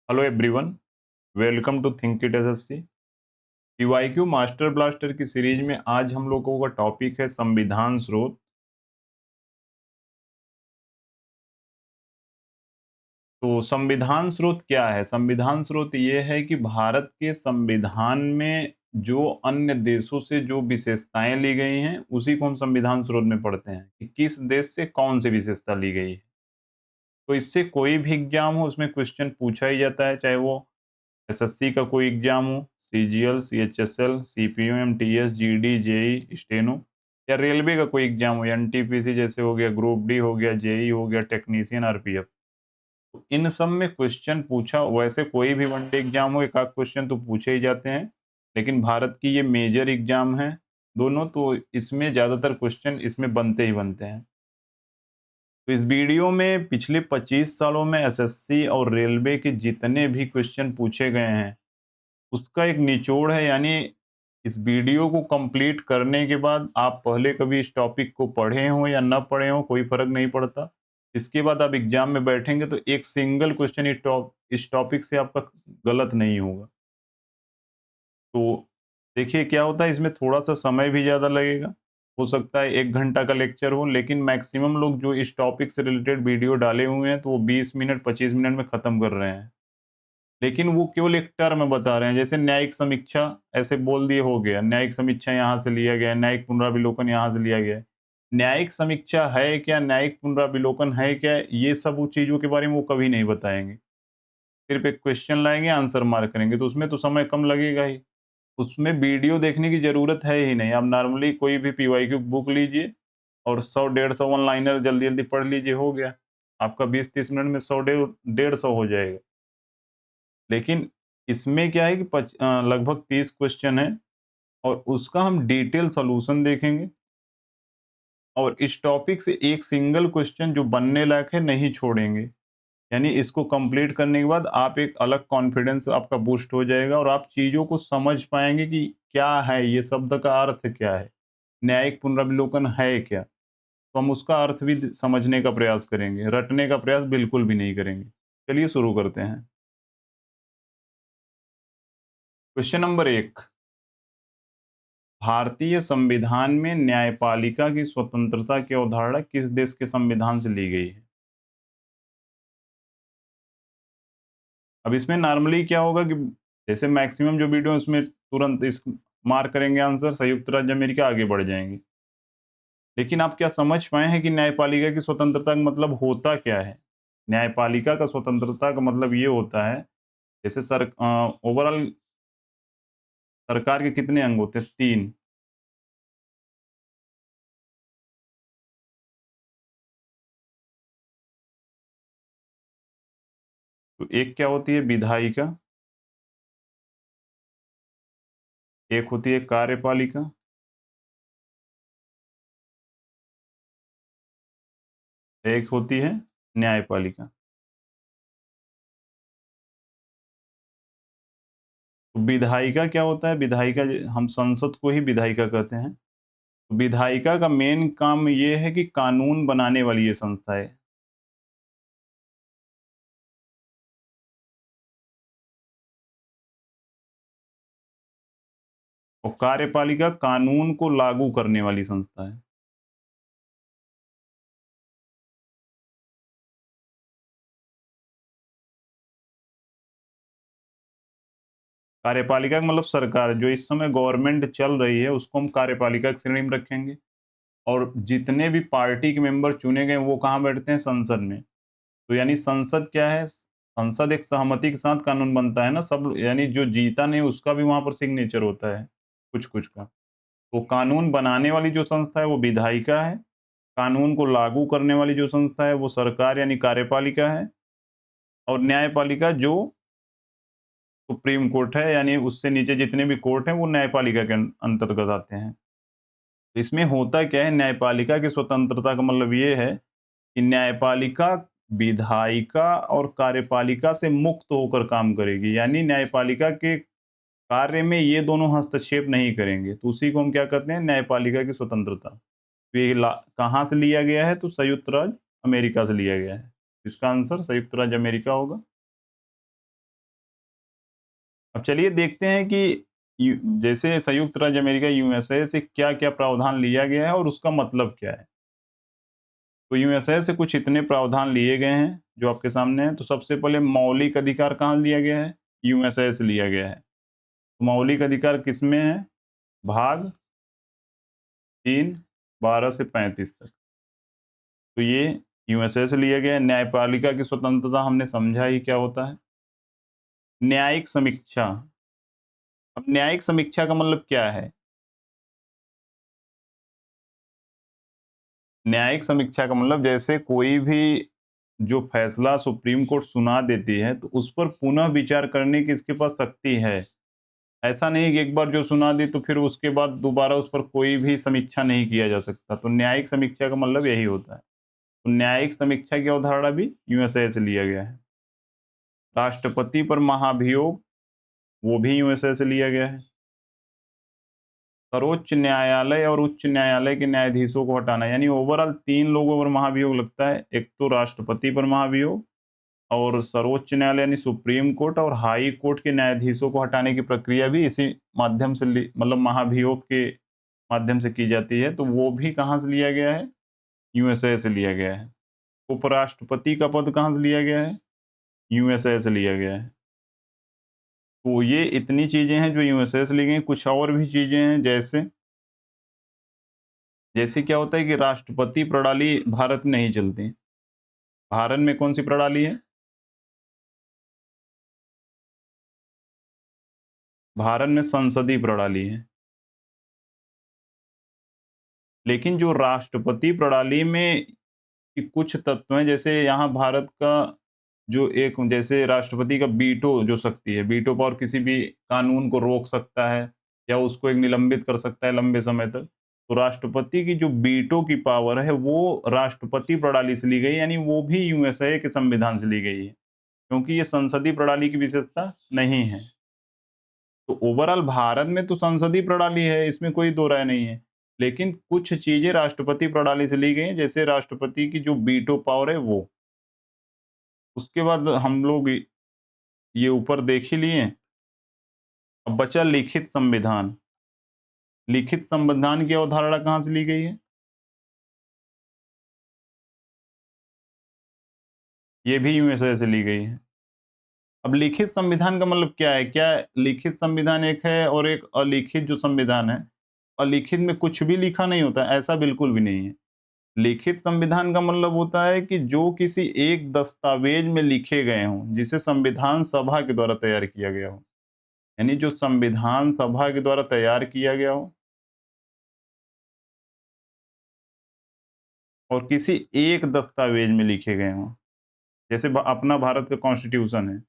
Hello everyone, welcome to think it SSC. PYQ master blaster की series में आज हम लोगों का टॉपिक है संविधान स्रोत। तो संविधान स्रोत क्या है? संविधान स्रोत ये है कि भारत के संविधान में जो अन्य देशों से जो विशेषताएं ली गई हैं उसी को हम संविधान स्रोत में पढ़ते हैं कि किस देश से कौन सी विशेषता ली गई है। तो इससे कोई भी एग्जाम हो उसमें क्वेश्चन पूछा ही जाता है, चाहे वो एसएससी का कोई एग्जाम हो, CGL, CHSL, CPU, MTS, GD, JE, steno, या रेलवे का कोई एग्जाम हो, एनटीपीसी जैसे हो गया, ग्रुप डी हो गया, जेई हो गया, टेक्नीशियन, आरपीएफ। तो इन सब में क्वेश्चन पूछा, वैसे कोई भी वनडे एग्जाम हो एक आध क्वेश्चन तो पूछे ही जाते हैं, लेकिन भारत की ये मेजर एग्जाम है दोनों, तो इसमें ज्यादातर क्वेश्चन इसमें बनते ही बनते हैं। तो इस वीडियो में पिछले 25 सालों में एसएससी और रेलवे के जितने भी क्वेश्चन पूछे गए हैं उसका एक निचोड़ है। यानी इस वीडियो को कंप्लीट करने के बाद आप पहले कभी इस टॉपिक को पढ़े हो या ना पढ़े हो कोई फर्क नहीं पड़ता। इसके बाद आप एग्जाम में बैठेंगे तो एक सिंगल क्वेश्चन इस टॉपिक से आपका गलत नहीं होगा। तो देखिए क्या होता है, इसमें थोड़ा सा समय भी ज़्यादा लगेगा। हो सकता है 1 घंटा का लेक्चर हो, लेकिन मैक्सिमम लोग जो इस टॉपिक से रिलेटेड वीडियो डाले हुए हैं तो वो 20 मिनट 25 मिनट में ख़त्म कर रहे हैं। लेकिन वो केवल एक टर्म बता रहे हैं, जैसे न्यायिक समीक्षा ऐसे बोल दिए हो गया, न्यायिक समीक्षा यहाँ से लिया गया है, न्यायिक पुनराविलोकन यहाँ से लिया गया है। न्यायिक समीक्षा है क्या, न्यायिक पुनराविलोकन है क्या, ये सब वो चीज़ों के बारे में वो कभी नहीं बताएँगे। सिर्फ़ एक क्वेश्चन लाएँगे, आंसर मार्क करेंगे, तो उसमें तो समय कम लगेगा ही। उसमें वीडियो देखने की ज़रूरत है ही नहीं। आप नॉर्मली कोई भी पीवाईक्यू बुक लीजिए और 100 150 वन लाइनर जल्दी-जल्दी पढ़ लीजिए, हो गया। आपका 20-30 मिनट में 100 150 हो जाएगा। लेकिन इसमें क्या है कि लगभग 30 क्वेश्चन है और उसका हम डिटेल सॉल्यूशन देखेंगे, और इस टॉपिक से एक सिंगल क्वेश्चन जो बनने लायक है नहीं छोड़ेंगे। यानी इसको कंप्लीट करने के बाद आप एक अलग कॉन्फिडेंस आपका बूस्ट हो जाएगा और आप चीज़ों को समझ पाएंगे कि क्या है, ये शब्द का अर्थ क्या है, न्यायिक पुनरावलोकन है क्या। तो हम उसका अर्थ भी समझने का प्रयास करेंगे, रटने का प्रयास बिल्कुल भी नहीं करेंगे। चलिए शुरू करते हैं। क्वेश्चन नंबर 1, भारतीय संविधान में न्यायपालिका की स्वतंत्रता की अवधारणा किस देश के संविधान से ली गई है? अब इसमें नॉर्मली क्या होगा कि जैसे मैक्सिमम जो वीडियो उसमें तुरंत इस मार्क करेंगे आंसर, संयुक्त राज्य अमेरिका, आगे बढ़ जाएंगे। लेकिन आप क्या समझ पाए हैं कि न्यायपालिका की स्वतंत्रता का मतलब होता क्या है? न्यायपालिका का स्वतंत्रता का मतलब ये होता है, जैसे ओवरऑल सरकार के कितने अंग होते हैं? 3। तो एक क्या होती है? विधायिका, एक होती है कार्यपालिका, एक होती है न्यायपालिका। तो विधायिका क्या होता है? विधायिका हम संसद को ही विधायिका कहते हैं। विधायिका का मेन काम ये है कि कानून बनाने वाली ये संस्था है। और कार्यपालिका कानून को लागू करने वाली संस्था है। कार्यपालिका का मतलब सरकार, जो इस समय गवर्नमेंट चल रही है उसको हम कार्यपालिका की श्रेणी में रखेंगे। और जितने भी पार्टी के मेंबर चुने गए वो कहाँ बैठते हैं? संसद में। तो यानी संसद क्या है? संसद एक सहमति के साथ कानून बनता है ना, सब यानी जो जीता नहीं उसका भी वहां पर सिग्नेचर होता है, कुछ कुछ का। तो कानून बनाने वाली जो संस्था है वो विधायिका है, कानून को लागू करने वाली जो संस्था है वो सरकार यानी कार्यपालिका है, और न्यायपालिका जो सुप्रीम कोर्ट है, यानी उससे नीचे जितने भी कोर्ट हैं वो न्यायपालिका के अंतर्गत आते हैं। तो इसमें होता क्या है, न्यायपालिका की स्वतंत्रता का मतलब ये है कि न्यायपालिका विधायिका और कार्यपालिका से मुक्त होकर काम करेगी, यानी न्यायपालिका के कार्य में ये दोनों हस्तक्षेप नहीं करेंगे। तो उसी को हम क्या कहते हैं? न्यायपालिका की स्वतंत्रता। तो ये कहाँ से लिया गया है? तो संयुक्त राज्य अमेरिका से लिया गया है। इसका आंसर संयुक्त राज्य अमेरिका होगा। अब चलिए देखते हैं कि जैसे संयुक्त राज्य अमेरिका यूएसए से क्या-क्या प्रावधान लिया गया है और उसका मतलब क्या है। तो यूएसए से कुछ इतने प्रावधान लिए गए हैं जो आपके सामने हैं। तो सबसे पहले मौलिक अधिकार कहाँ लिया गया है? यूएसए से लिया गया है। तो मौलिक अधिकार किसमें है? भाग 3 12 से 35 तक। तो ये यूएसए से लिया गया है। न्यायपालिका की स्वतंत्रता हमने समझा ही क्या होता है। न्यायिक समीक्षा। अब न्यायिक समीक्षा का मतलब क्या है? न्यायिक समीक्षा का मतलब जैसे कोई भी जो फैसला सुप्रीम कोर्ट सुना देती है तो उस पर पुनः विचार करने की इसके पास शक्ति है। ऐसा नहीं कि एक बार जो सुना दी तो फिर उसके बाद दोबारा उस पर कोई भी समीक्षा नहीं किया जा सकता। तो न्यायिक समीक्षा का मतलब यही होता है। तो न्यायिक समीक्षा की अवधारणा भी यूएसए से लिया गया है। राष्ट्रपति पर महाभियोग, वो भी यूएसए से लिया गया है। सर्वोच्च न्यायालय और उच्च न्यायालय के न्यायाधीशों को हटाना, यानी ओवरऑल 3 लोगों पर महाभियोग लगता है। एक तो राष्ट्रपति पर महाभियोग और सर्वोच्च न्यायालय यानी सुप्रीम कोर्ट और हाई कोर्ट के न्यायाधीशों को हटाने की प्रक्रिया भी इसी माध्यम से मतलब महाभियोग के माध्यम से की जाती है। तो वो भी कहाँ से लिया गया है? यूएसए से लिया गया है। उपराष्ट्रपति का पद कहाँ से लिया गया है? यूएसए से लिया गया है। तो ये इतनी चीजें हैं जो यूएसए से ली गई। कुछ और भी चीजें हैं, जैसे जैसे क्या होता है कि राष्ट्रपति प्रणाली भारत में नहीं चलती। भारत में कौन सी प्रणाली है? भारत में संसदीय प्रणाली है। लेकिन जो राष्ट्रपति प्रणाली में कि कुछ तत्व हैं, जैसे यहाँ भारत का जो एक जैसे राष्ट्रपति का वीटो जो शक्ति है, वीटो पावर किसी भी कानून को रोक सकता है या उसको एक निलंबित कर सकता है लंबे समय तक। तो राष्ट्रपति की जो वीटो की पावर है वो राष्ट्रपति प्रणाली से ली गई, यानी वो भी यूएसए के संविधान से ली गई है, क्योंकि ये संसदीय प्रणाली की विशेषता नहीं है। तो ओवरऑल भारत में तो संसदीय प्रणाली है, इसमें कोई दो राय नहीं है। लेकिन कुछ चीजें राष्ट्रपति प्रणाली से ली गई हैं, जैसे राष्ट्रपति की जो वीटो पावर है वो। उसके बाद हम लोग ये ऊपर देख ही लिए। अब बचा लिखित संविधान। लिखित संविधान की अवधारणा कहाँ से ली गई है? ये भी यूएसए से ली गई है। अब लिखित संविधान का मतलब क्या है? क्या लिखित संविधान एक है और एक अलिखित जो संविधान है, अलिखित में कुछ भी लिखा नहीं होता, ऐसा बिल्कुल भी नहीं है। लिखित संविधान का मतलब होता है कि जो किसी एक दस्तावेज में लिखे गए हों, जिसे संविधान सभा के द्वारा तैयार किया गया हो। यानी जो संविधान सभा के द्वारा तैयार किया गया हो और किसी एक दस्तावेज में लिखे गए हों। जैसे अपना भारत का कॉन्स्टिट्यूशन है।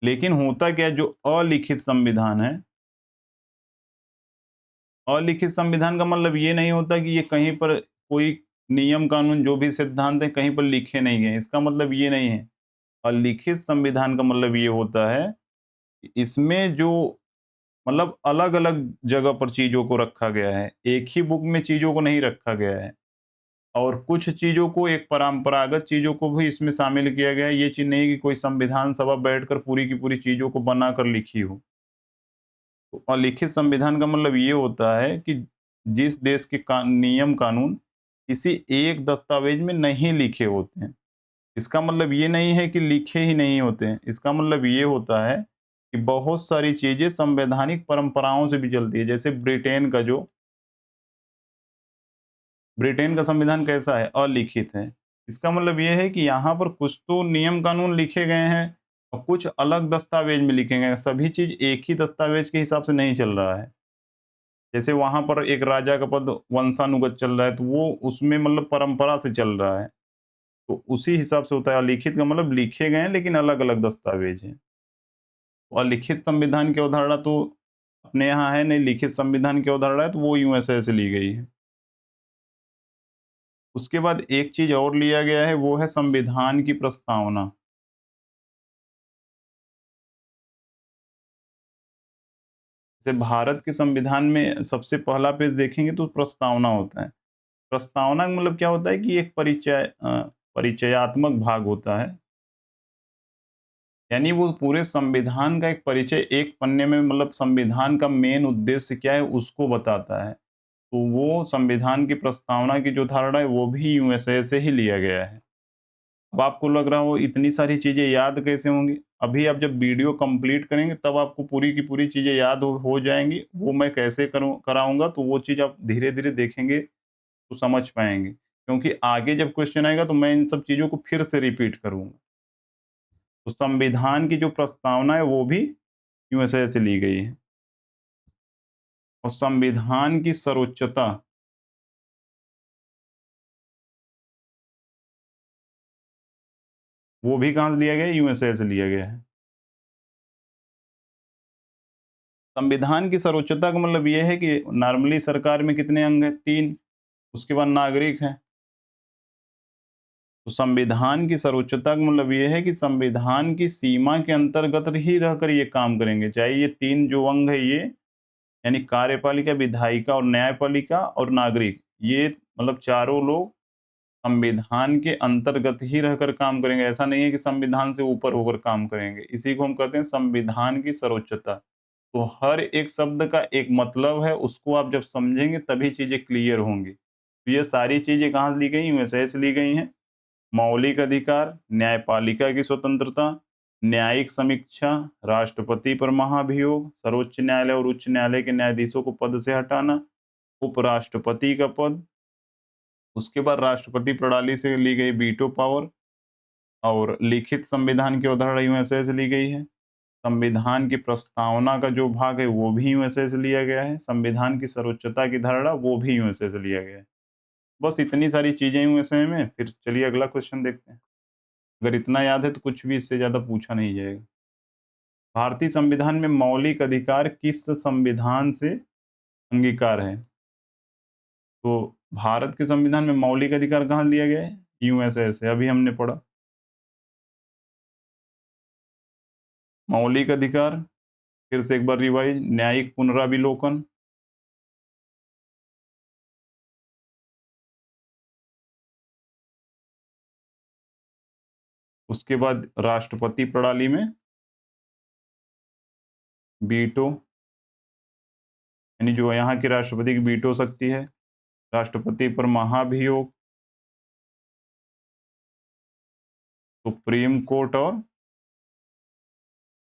लेकिन होता क्या है, जो अलिखित संविधान है, अलिखित संविधान का मतलब ये नहीं होता कि ये कहीं पर कोई नियम कानून जो भी सिद्धांत है कहीं पर लिखे नहीं गए, इसका मतलब ये नहीं है। अलिखित संविधान का मतलब ये होता है कि इसमें जो मतलब अलग अलग जगह पर चीजों को रखा गया है, एक ही बुक में चीजों को नहीं रखा गया है। और कुछ चीजों को, एक परंपरागत चीजों को भी इसमें शामिल किया गया है। ये चीज नहीं है कि कोई संविधान सभा बैठकर पूरी की पूरी चीजों को बनाकर लिखी हो। तो अलिखित संविधान का मतलब ये होता है कि जिस देश के नियम कानून किसी एक दस्तावेज में नहीं लिखे होते हैं। इसका मतलब ये नहीं है कि लिखे ही नहीं होते हैं, इसका मतलब ये होता है कि बहुत सारी चीजें संवैधानिक परंपराओं से भी चलती है। जैसे ब्रिटेन का संविधान कैसा है? अलिखित है। इसका मतलब ये है कि यहाँ पर कुछ तो नियम कानून लिखे गए हैं और कुछ अलग दस्तावेज में लिखे गए हैं। सभी चीज एक ही दस्तावेज के हिसाब से नहीं चल रहा है। जैसे वहां पर एक राजा का पद वंशानुगत चल रहा है, तो वो उसमें मतलब परंपरा से चल रहा है। तो उसी हिसाब से होता है। अलिखित का मतलब लिखे गए हैं लेकिन अलग अलग दस्तावेज हैं। और लिखित संविधान की अवधारणा तो अपने यहाँ है नहीं, लिखित संविधान की अवधारणा है तो वो यूएसए से ली गई है। उसके बाद एक चीज और लिया गया है, वो है संविधान की प्रस्तावना। जैसे भारत के संविधान में सबसे पहला पेज देखेंगे तो प्रस्तावना होता है। प्रस्तावना का मतलब क्या होता है कि एक परिचयात्मक भाग होता है यानी वो पूरे संविधान का एक परिचय एक पन्ने में, मतलब संविधान का मेन उद्देश्य क्या है उसको बताता है। तो वो संविधान की प्रस्तावना की जो धारणा है वो भी यूएसए से ही लिया गया है। अब आपको लग रहा हो इतनी सारी चीज़ें याद कैसे होंगी? अभी आप जब वीडियो कंप्लीट करेंगे तब आपको पूरी की पूरी चीज़ें याद हो जाएँगी। वो मैं कैसे कराऊँगा, तो वो चीज़ आप धीरे-धीरे देखेंगे तो समझ पाएँगे। क्योंकि आगे जब क्वेश्चन आएगा तो मैं इन सब चीज़ों को फिर से रिपीट करूँगा। तो संविधान की जो प्रस्तावना है वो भी यूएसए से ली गई है। और संविधान की सर्वोच्चता, वो भी कहाँ से लिया गया है? यूएसए से लिया गया है। संविधान की सर्वोच्चता का मतलब ये है कि नॉर्मली सरकार में कितने अंग हैं? 3। उसके बाद नागरिक हैं। तो संविधान की सर्वोच्चता का मतलब ये है कि संविधान की सीमा के अंतर्गत ही रहकर ये काम करेंगे। चाहे ये 3 जो अंग है ये, यानी कार्यपालिका, विधायिका और न्यायपालिका और नागरिक, ये मतलब चारों लोग संविधान के अंतर्गत ही रहकर काम करेंगे। ऐसा नहीं है कि संविधान से ऊपर होकर काम करेंगे। इसी को हम कहते हैं संविधान की सर्वोच्चता। तो हर एक शब्द का एक मतलब है, उसको आप जब समझेंगे तभी चीज़ें क्लियर होंगी। तो ये सारी चीज़ें कहाँ से ली गई? यूएसए से ली गई हैं। मौलिक अधिकार, न्यायपालिका की स्वतंत्रता, न्यायिक समीक्षा, राष्ट्रपति पर महाभियोग, सर्वोच्च न्यायालय और उच्च न्यायालय के न्यायाधीशों को पद से हटाना, उपराष्ट्रपति का पद, उसके बाद राष्ट्रपति प्रणाली से ली गई वीटो पावर, और लिखित संविधान की अवधारणा यूएसए से ली गई है। संविधान की प्रस्तावना का जो भाग है वो भी यूएसए से लिया गया है। संविधान की सर्वोच्चता की धारणा वो भी यूएसए से लिया गया है। बस इतनी सारी चीजें यूएसए में। फिर चलिए अगला क्वेश्चन देखते हैं। अगर इतना याद है तो कुछ भी इससे ज्यादा पूछा नहीं जाएगा। भारतीय संविधान में मौलिक अधिकार किस संविधान से अंगीकार है? तो भारत के संविधान में मौलिक अधिकार कहाँ लिया गया है? यूएसए से, अभी हमने पढ़ा। मौलिक अधिकार, फिर से एक बार रिवाइज, न्यायिक पुनराविलोकन, उसके बाद राष्ट्रपति प्रणाली में वीटो, यानी जो यहाँ के राष्ट्रपति की वीटो शक्ति है, राष्ट्रपति पर महाभियोग, सुप्रीम कोर्ट और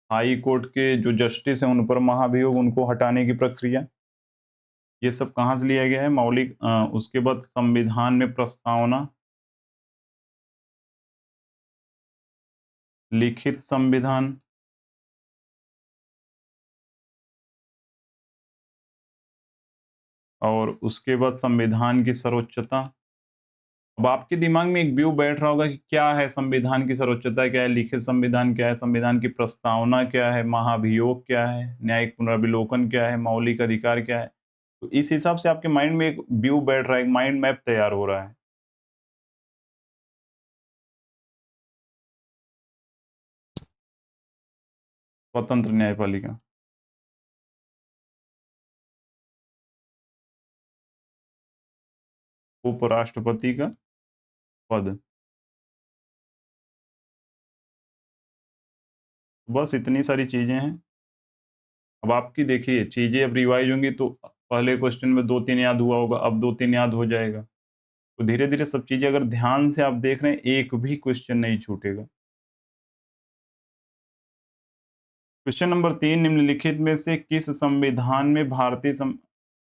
हाई कोर्ट के जो जस्टिस हैं उन पर महाभियोग, उनको हटाने की प्रक्रिया, ये सब कहाँ से लिया गया है? मौलिक उसके बाद संविधान में प्रस्तावना, लिखित संविधान, और उसके बाद संविधान की सर्वोच्चता। अब आपके दिमाग में एक व्यू बैठ रहा होगा कि क्या है संविधान की सर्वोच्चता, क्या है लिखित संविधान, क्या है संविधान की प्रस्तावना, क्या है महाभियोग, क्या है न्यायिक पुनर्विलोकन, क्या है मौलिक अधिकार, क्या है? तो इस हिसाब से आपके माइंड में एक व्यू बैठ रहा है, एक माइंड मैप तैयार हो रहा है। स्वतंत्र न्यायपालिका, उपराष्ट्रपति का पद। बस इतनी सारी चीजें हैं। अब आपकी देखिए चीजें अब रिवाइज होंगी तो पहले क्वेश्चन में 2-3 याद हुआ होगा, अब 2-3 याद हो जाएगा। तो धीरे धीरे सब चीजें अगर ध्यान से आप देख रहे हैं, एक भी क्वेश्चन नहीं छूटेगा। क्वेश्चन नंबर 3, निम्नलिखित में से किस संविधान में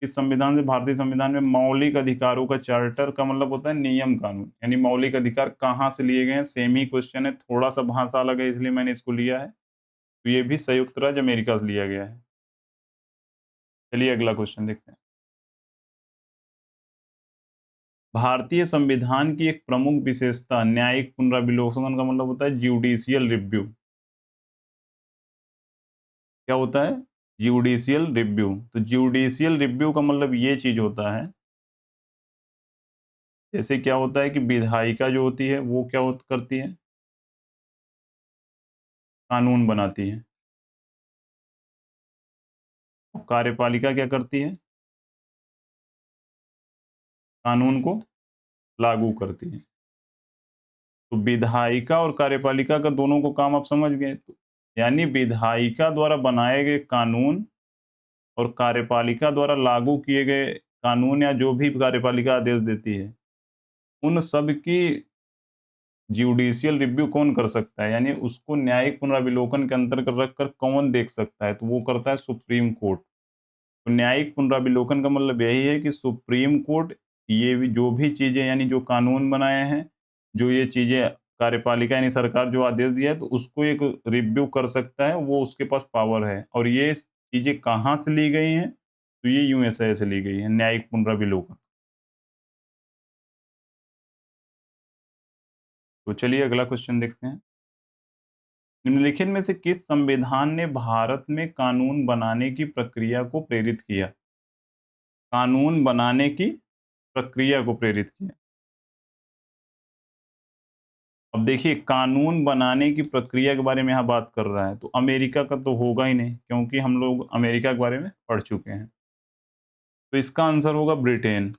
किस संविधान से भारतीय संविधान में मौलिक अधिकारों का चार्टर का मतलब होता है नियम कानून, यानी मौलिक अधिकार कहाँ से लिए गए हैं? सेम ही क्वेश्चन है, थोड़ा सा भाषा अलग है इसलिए मैंने इसको लिया है। तो ये भी संयुक्त राज्य अमेरिका से लिया गया है। चलिए अगला क्वेश्चन देखते हैं। भारतीय संविधान की एक प्रमुख विशेषता न्यायिक पुनराविलोकन का मतलब होता है ज्यूडिशियल रिव्यू। क्या होता है? Judicial review. तो ज्यूडिशियल रिव्यू का मतलब ये चीज होता है, जैसे क्या होता है कि विधायिका जो होती है वो क्या करती है? कानून बनाती है। और कार्यपालिका क्या करती है? कानून को लागू करती है। तो विधायिका और कार्यपालिका का दोनों को काम आप समझ गए। तो यानी विधायिका द्वारा बनाए गए कानून और कार्यपालिका द्वारा लागू किए गए कानून या जो भी कार्यपालिका आदेश देती है, उन सब की ज्यूडिशियल रिव्यू कौन कर सकता है? यानी उसको न्यायिक पुनराविलोकन के अंतर्गत रखकर कौन देख सकता है? तो वो करता है सुप्रीम कोर्ट। तो न्यायिक पुनराविलोकन का मतलब यही है कि सुप्रीम कोर्ट ये भी जो भी चीज़ें यानी जो कानून बनाए हैं, जो ये चीज़ें कार्यपालिका यानी सरकार जो आदेश दिया है, तो उसको एक रिव्यू कर सकता है, वो उसके पास पावर है। और ये चीज़ें कहाँ से ली गई हैं? तो ये यूएसए से ली गई है, न्यायिक पुनराविलोकन। तो चलिए अगला क्वेश्चन देखते हैं। निम्नलिखित में से किस संविधान ने भारत में कानून बनाने की प्रक्रिया को प्रेरित किया? कानून बनाने की प्रक्रिया को प्रेरित किया। अब देखिए कानून बनाने की प्रक्रिया के बारे में यहाँ बात कर रहा है, तो अमेरिका का तो होगा ही नहीं, क्योंकि हम लोग अमेरिका के बारे में पढ़ चुके हैं। तो इसका आंसर होगा ब्रिटेन।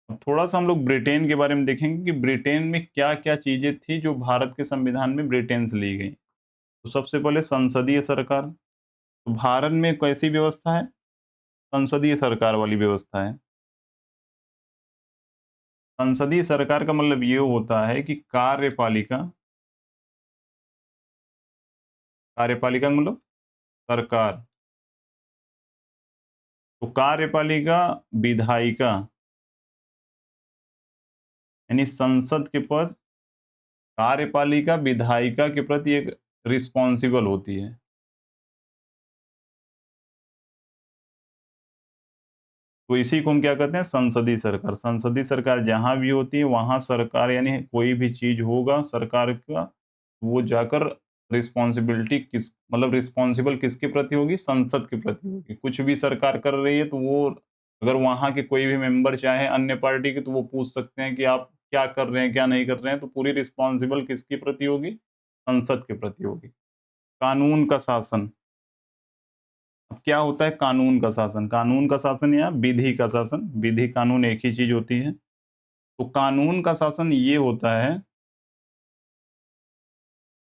अब थोड़ा-सा हम लोग ब्रिटेन के बारे में देखेंगे कि ब्रिटेन में क्या-क्या चीज़ें थी जो भारत के संविधान में ब्रिटेन से ली गई। तो सबसे पहले संसदीय सरकार। तो भारत में कैसी व्यवस्था है? संसदीय सरकार वाली व्यवस्था है। संसदीय सरकार का मतलब ये होता है कि कार्यपालिका कार्यपालिका का मतलब सरकार। तो कार्यपालिका विधायिका यानी संसद के पद कार्यपालिका विधायिका के प्रति एक रिस्पॉन्सिबल होती है। तो इसी को हम क्या कहते हैं? संसदीय सरकार। संसदीय सरकार जहाँ भी होती है वहाँ सरकार यानी कोई भी चीज़ होगा सरकार का, वो जाकर रिस्पॉन्सिबिलिटी किस मतलब रिस्पॉन्सिबल किसके प्रति होगी? संसद के प्रति होगी। कुछ भी सरकार कर रही है तो वो अगर वहाँ के कोई भी मेंबर चाहे अन्य पार्टी के, तो वो पूछ सकते हैं कि आप क्या कर रहे हैं, क्या नहीं कर रहे हैं? तो पूरी रिस्पॉन्सिबल किसके प्रति होगी? संसद के प्रति होगी। कानून का शासन। अब क्या होता है कानून का शासन? कानून का शासन या विधि का शासन, विधि कानून एक ही चीज होती है। तो कानून का शासन ये होता है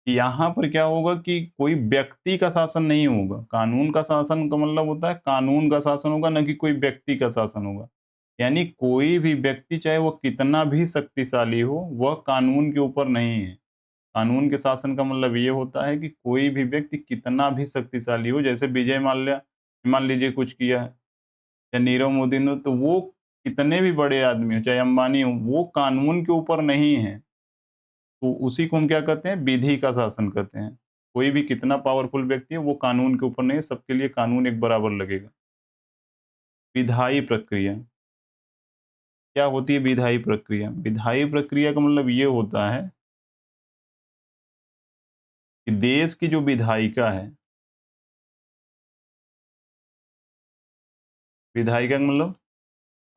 कि यहाँ पर क्या होगा कि कोई व्यक्ति का शासन नहीं होगा। कानून का शासन का मतलब होता है कानून का शासन होगा, न कि कोई व्यक्ति का शासन होगा। यानी कोई भी व्यक्ति चाहे वो कितना भी शक्तिशाली हो, वह कानून के ऊपर नहीं है। कानून के शासन का मतलब ये होता है कि कोई भी व्यक्ति कितना भी शक्तिशाली हो, जैसे विजय माल्या मान लीजिए कुछ किया है, या नीरव मोदी ने, तो वो कितने भी बड़े आदमी हो चाहे अंबानी हो, वो कानून के ऊपर नहीं है। तो उसी को हम क्या कहते हैं? विधि का शासन कहते हैं। कोई भी कितना पावरफुल व्यक्ति है वो कानून के ऊपर नहीं है, सबके लिए कानून एक बराबर लगेगा। विधायी प्रक्रिया क्या होती है? विधायी प्रक्रिया, विधायी प्रक्रिया का मतलब ये होता है कि देश की जो विधायिका है, विधायिका का मतलब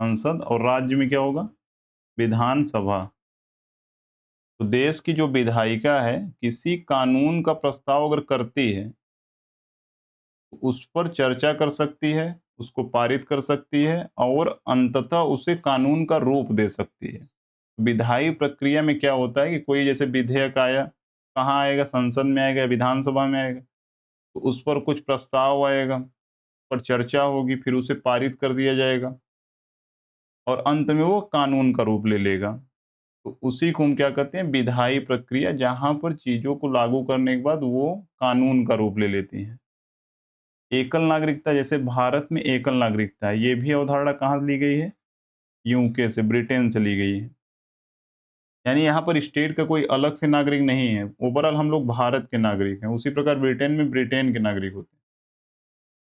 संसद, और राज्य में क्या होगा? विधानसभा। तो देश की जो विधायिका है, किसी कानून का प्रस्ताव अगर करती है, तो उस पर चर्चा कर सकती है, उसको पारित कर सकती है और अंततः उसे कानून का रूप दे सकती है। विधायी प्रक्रिया में क्या होता है कि कोई जैसे विधेयक आया, कहाँ आएगा? संसद में आएगा, विधानसभा में आएगा। तो उस पर कुछ प्रस्ताव आएगा, पर चर्चा होगी, फिर उसे पारित कर दिया जाएगा और अंत में वो कानून का रूप ले लेगा। तो उसी को हम क्या कहते हैं? विधायी प्रक्रिया, जहाँ पर चीज़ों को लागू करने के बाद वो कानून का रूप ले लेती हैं। एकल नागरिकता, जैसे भारत में एकल नागरिकता है, ये भी अवधारणा कहाँ से ली गई है? यूके से, ब्रिटेन से ली गई है। यानी यहाँ पर स्टेट का कोई अलग से नागरिक नहीं है, ओवरऑल हम लोग भारत के नागरिक हैं। उसी प्रकार ब्रिटेन में ब्रिटेन के नागरिक होते हैं।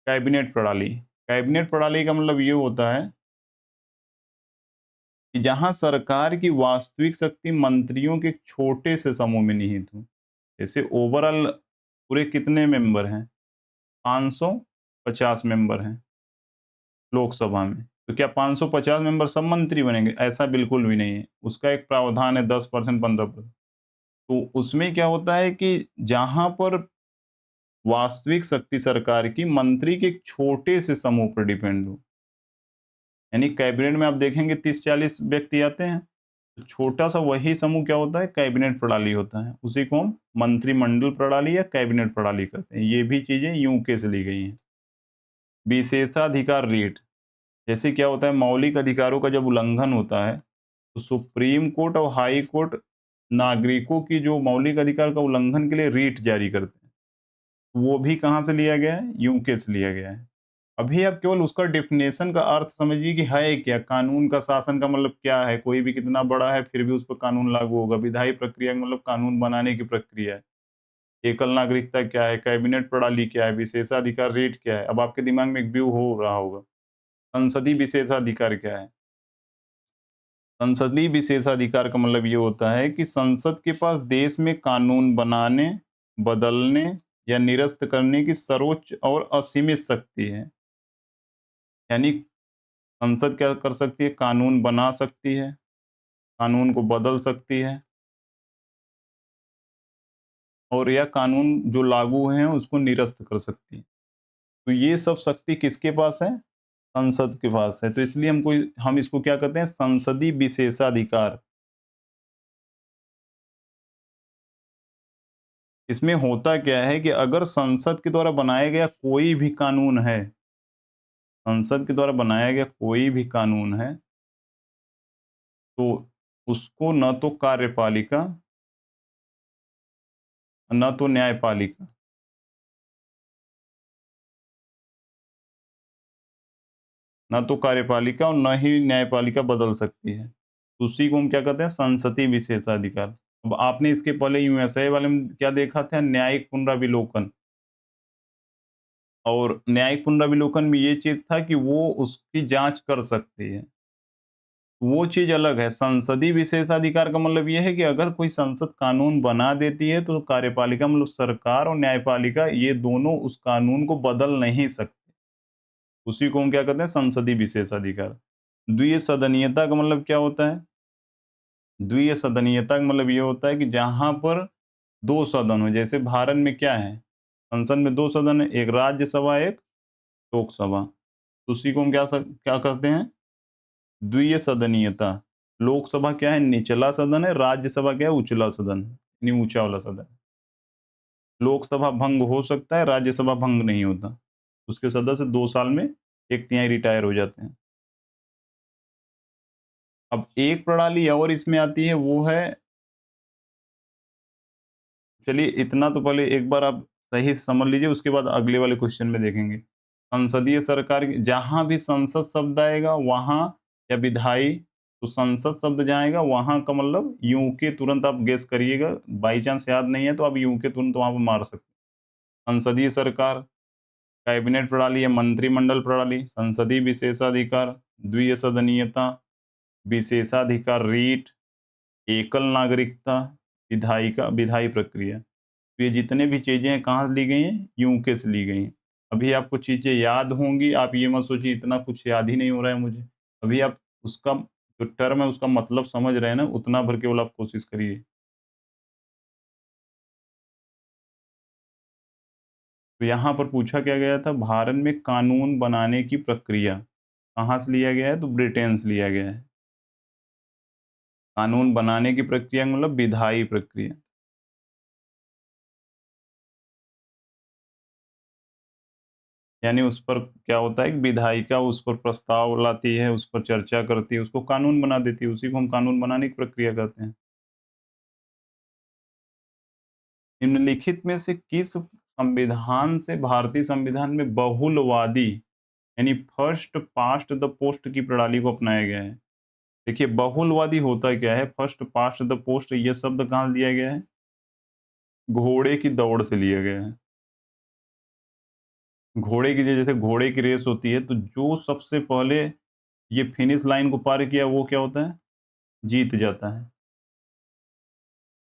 कैबिनेट प्रणाली, कैबिनेट प्रणाली का मतलब ये होता है कि जहाँ सरकार की वास्तविक शक्ति मंत्रियों के एक छोटे से समूह में निहित हो। जैसे ओवरऑल पूरे कितने मेंबर हैं? 550 मेंबर हैं लोकसभा में। तो क्या 550 मेंबर सब मंत्री बनेंगे? ऐसा बिल्कुल भी नहीं है। उसका एक प्रावधान है 10% 15%। तो उसमें क्या होता है कि जहाँ पर वास्तविक शक्ति सरकार की मंत्री के एक छोटे से समूह पर डिपेंड हो। यानी कैबिनेट में आप देखेंगे 30-40 व्यक्ति आते हैं, तो छोटा-सा वही समूह क्या होता है, कैबिनेट प्रणाली होता है। उसी को हम मंत्रिमंडल प्रणाली या कैबिनेट प्रणाली कहते हैं। ये भी चीज़ें यूके से ली गई हैं। विशेषाधिकार रीट, जैसे क्या होता है, मौलिक अधिकारों का जब उल्लंघन होता है, तो सुप्रीम कोर्ट और हाई कोर्ट नागरिकों की जो मौलिक अधिकार का उल्लंघन के लिए रीट जारी करते हैं। वो भी कहाँ से लिया गया है? यूके से लिया गया है। अभी आप केवल उसका डेफिनेशन का अर्थ समझिए कि है क्या? कानून का शासन का मतलब क्या है? कोई भी कितना बड़ा है फिर भी उस पर कानून लागू होगा। विधायी प्रक्रिया का मतलब कानून बनाने की प्रक्रिया है। एकल नागरिकता क्या है? कैबिनेट प्रणाली क्या है? विशेषाधिकार रेट क्या है? अब आपके दिमाग में एक व्यू हो रहा होगा। संसदीय विशेषाधिकार क्या है? संसदीय विशेषाधिकार का मतलब ये होता है कि संसद के पास देश में कानून बनाने, बदलने या निरस्त करने की सर्वोच्च और असीमित शक्ति है। यानी संसद क्या कर सकती है? कानून बना सकती है, कानून को बदल सकती है और या कानून जो लागू हैं उसको निरस्त कर सकती है। तो ये सब शक्ति किसके पास है? संसद के पास है। तो इसलिए हम इसको क्या कहते हैं? संसदीय विशेषाधिकार। इसमें होता क्या है कि अगर संसद के द्वारा बनाया गया कोई भी कानून है, संसद के द्वारा बनाया गया कोई भी कानून है, तो उसको न तो कार्यपालिका, न तो न्यायपालिका, ना तो कार्यपालिका और ना ही न्यायपालिका बदल सकती है। उसी को हम क्या कहते हैं? संसदीय विशेषाधिकार। अब आपने इसके पहले यूएसए वाले में क्या देखा था? न्यायिक पुनराविलोकन। और न्यायिक पुनराविलोकन में ये चीज़ था कि वो उसकी जाँच कर सकती है। वो चीज़ अलग है। संसदीय विशेषाधिकार का मतलब ये है कि अगर कोई संसद कानून बना देती है, तो कार्यपालिका मतलब सरकार और न्यायपालिका ये दोनों उस कानून को बदल नहीं सकते। उसी को हम क्या कहते हैं? संसदीय विशेषाधिकार। द्विसदनीयता का मतलब क्या होता है? द्विसदनीयता का मतलब ये होता है कि जहाँ पर 2 सदन हो, जैसे भारत में क्या है? संसद में 2 सदन है, एक राज्यसभा, एक लोकसभा। तो उसी को हम क्या कहते हैं? द्विसदनीयता। लोकसभा क्या है? निचला सदन है, राज्यसभा क्या है? उचला सदन है, यानी ऊँचा वाला सदन। लोकसभा भंग हो सकता है, राज्यसभा भंग नहीं होता। उसके सदस्य 2 साल में 1/3 रिटायर हो जाते हैं। अब एक प्रणाली और इसमें आती है, वो है, चलिए इतना तो पहले एक बार आप सही से समझ लीजिए, उसके बाद अगले वाले क्वेश्चन में देखेंगे। संसदीय सरकार की जहाँ भी संसद शब्द आएगा वहाँ, या विधायी, तो संसद शब्द जहाँ आएगा वहाँ का मतलब यूँ के तुरंत आप गेस करिएगा, बाई चांस याद नहीं है तो आप यूँ के तुरंत वहाँ पे मार सकते हैं। संसदीय सरकार, कैबिनेट प्रणाली या मंत्रिमंडल प्रणाली, संसदीय विशेषाधिकार, द्विसदनीयता, विशेषाधिकार रीट, एकल नागरिकता, विधायी प्रक्रिया। तो ये जितने भी चीज़ें हैं कहाँ से ली गई हैं? यूके से ली गई हैं। अभी आपको चीज़ें याद होंगी, आप ये मत सोचिए इतना कुछ याद ही नहीं हो रहा है मुझे। अभी आप उसका जो टर्म है उसका मतलब समझ रहे हैं ना, उतना भर केवल आप कोशिश करिए। तो यहाँ पर पूछा क्या गया था? भारत में कानून बनाने की प्रक्रिया कहाँ से लिया गया है? तो ब्रिटेन से लिया गया है। कानून बनाने की प्रक्रिया मतलब विधायी प्रक्रिया। यानी उस पर क्या होता है कि विधायिका उस पर प्रस्ताव लाती है, उस पर चर्चा करती है, उसको कानून बना देती है, उसी को हम कानून बनाने की प्रक्रिया कहते हैं। निम्नलिखित में से किस संविधान से भारतीय संविधान में बहुलवादी, यानी फर्स्ट पास्ट द पोस्ट की प्रणाली को अपनाया गया है? देखिए बहुलवादी होता क्या है? फर्स्ट पास्ट द पोस्ट ये शब्द कहाँ लिया गया है? घोड़े की दौड़ से लिया गया है। घोड़े की जैसे घोड़े की रेस होती है, तो जो सबसे पहले ये फिनिश लाइन को पार किया वो क्या होता है? जीत जाता है।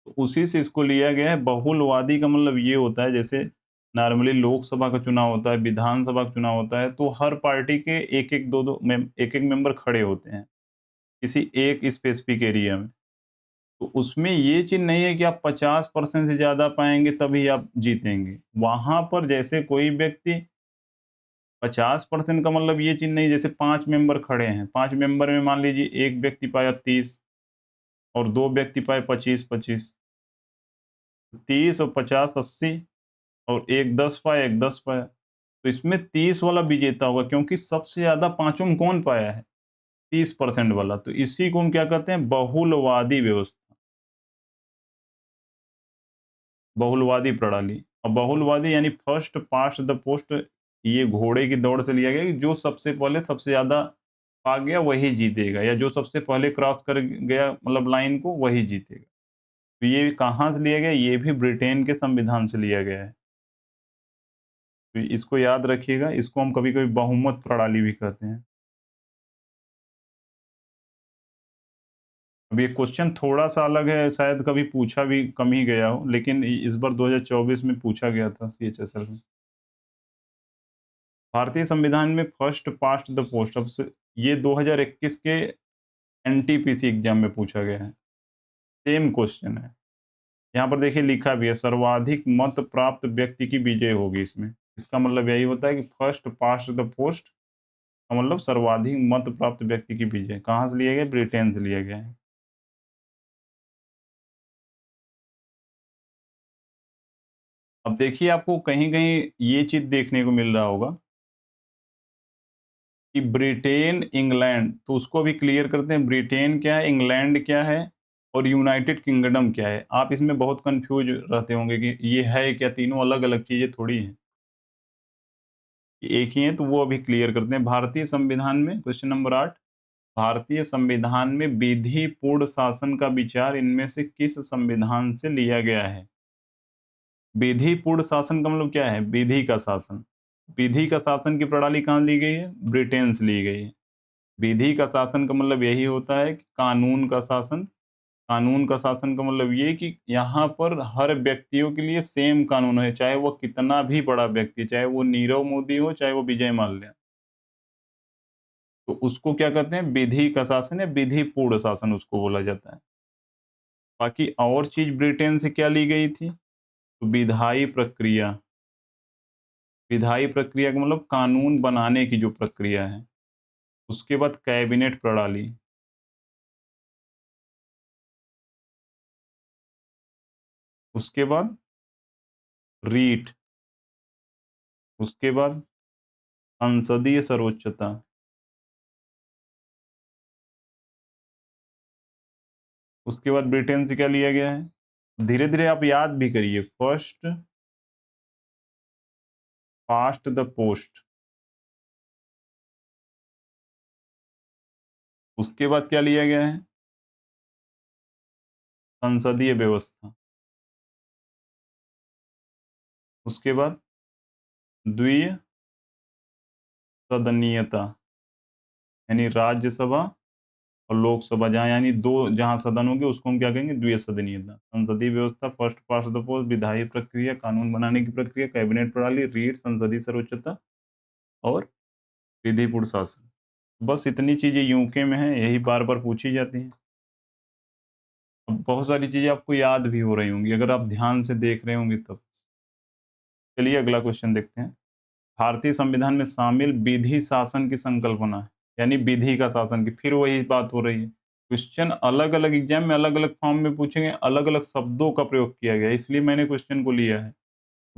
तो उसी से इसको लिया गया है। बहुलवादी का मतलब ये होता है, जैसे नॉर्मली लोकसभा का चुनाव होता है, विधानसभा का चुनाव होता है, तो हर पार्टी के एक-एक, 2-2 एक-एक मेंबर खड़े होते हैं, किसी एक स्पेसिफिक एरिया में। तो उसमें ये चीज़ नहीं है कि आप 50% से ज़्यादा पाएँगे तभी आप जीतेंगे। वहाँ पर जैसे कोई व्यक्ति 50% का मतलब ये चीज़ नहीं, जैसे 5 मेंबर खड़े हैं, 5 मेंबर में मान लीजिए 1 व्यक्ति पाया 30 और 2 व्यक्ति पाए 25-25, 30 और 50 80 और 1 10 पाया, 1 10 पाया। तो इसमें 30 वाला विजेता होगा, क्योंकि सबसे ज़्यादा पाँचों में कौन पाया है? 30% वाला। तो इसी को हम क्या कहते हैं? बहुलवादी व्यवस्था, बहुलवादी प्रणाली। और बहुलवादी यानी फर्स्ट पास्ट द पोस्ट, ये घोड़े की दौड़ से लिया गया कि जो सबसे पहले सबसे ज़्यादा आ गया वही जीतेगा, या जो सबसे पहले क्रॉस कर गया मतलब लाइन को वही जीतेगा। तो ये कहाँ से लिया गया? ये भी ब्रिटेन के संविधान से लिया गया है। तो इसको याद रखिएगा, इसको हम कभी-कभी बहुमत प्रणाली भी कहते हैं। अब ये क्वेश्चन थोड़ा-सा अलग है, शायद कभी पूछा भी कम ही गया हो, लेकिन इस बार 2024 में पूछा गया था सीएचएसएल में। भारतीय संविधान में फर्स्ट पास्ट द पोस्ट, अब से ये 2021 के एनटीपीसी एग्जाम में पूछा गया है। सेम क्वेश्चन है। यहाँ पर देखिए लिखा भी है, सर्वाधिक मत प्राप्त व्यक्ति की विजय होगी इसमें। इसका मतलब यही होता है कि फर्स्ट पास्ट द पोस्ट का मतलब सर्वाधिक मत प्राप्त व्यक्ति की विजय। कहाँ से लिया गया? ब्रिटेन से लिया गया है। अब देखिए आपको कहीं-कहीं ये चीज़ देखने को मिल रहा होगा कि ब्रिटेन, इंग्लैंड, तो उसको अभी क्लियर करते हैं। ब्रिटेन क्या है, इंग्लैंड क्या है और यूनाइटेड किंगडम क्या है? आप इसमें बहुत कन्फ्यूज़ रहते होंगे कि ये है क्या? तीनों अलग-अलग चीज़ें थोड़ी हैं। ये एक ही हैं, तो वो अभी क्लियर करते हैं। भारतीय संविधान में क्वेश्चन नंबर 8, भारतीय संविधान में विधि पूर्ण शासन का विचार इनमें से किस संविधान से लिया गया है? विधि पूर्ण शासन का मतलब क्या है? विधि का शासन। विधि का शासन की प्रणाली कहाँ ली गई है? ब्रिटेन से ली गई है। विधि का शासन का मतलब यही होता है कि कानून का शासन। कानून का शासन का मतलब ये कि यहाँ पर हर व्यक्तियों के लिए सेम कानून है, चाहे वो कितना भी बड़ा व्यक्ति, चाहे वो नीरव मोदी हो, चाहे वो विजय माल्या। तो उसको क्या कहते हैं? विधि का शासन या विधि पूर्ण शासन उसको बोला जाता है। बाकी और चीज़ ब्रिटेन से क्या ली गई थी? तो विधायी प्रक्रिया। विधायी प्रक्रिया का मतलब कानून बनाने की जो प्रक्रिया है। उसके बाद कैबिनेट प्रणाली। उसके बाद रीट। उसके बाद संसदीय सर्वोच्चता। उसके बाद ब्रिटेन से क्या लिया गया है? धीरे-धीरे आप याद भी करिए, फर्स्ट पास्ट द पोस्ट। उसके बाद क्या लिया गया है? संसदीय व्यवस्था। उसके बाद द्विसदनीयता, यानी राज्यसभा और लोकसभा, जहाँ यानी 2 जहाँ सदन होंगे उसको हम क्या कहेंगे? द्विसदनीयता। संसदीय व्यवस्था, फर्स्ट पास्ट द पोस्ट, विधायी प्रक्रिया, कानून बनाने की प्रक्रिया, कैबिनेट प्रणाली, रीट, संसदीय सर्वोच्चता और विधिपूर्ण शासन। बस इतनी चीज़ें यूके में हैं, यही बार-बार पूछी जाती हैं। अब बहुत सारी चीज़ें आपको याद भी हो रही होंगी, अगर आप ध्यान से देख रहे होंगे तब। चलिए अगला क्वेश्चन देखते हैं। भारतीय संविधान में शामिल विधि शासन की संकल्पना है, यानी विधि का शासन की, फिर वही बात हो रही है। क्वेश्चन अलग-अलग एग्जाम में अलग-अलग फॉर्म में पूछेंगे, अलग-अलग शब्दों का प्रयोग किया गया है, इसलिए मैंने क्वेश्चन को लिया है।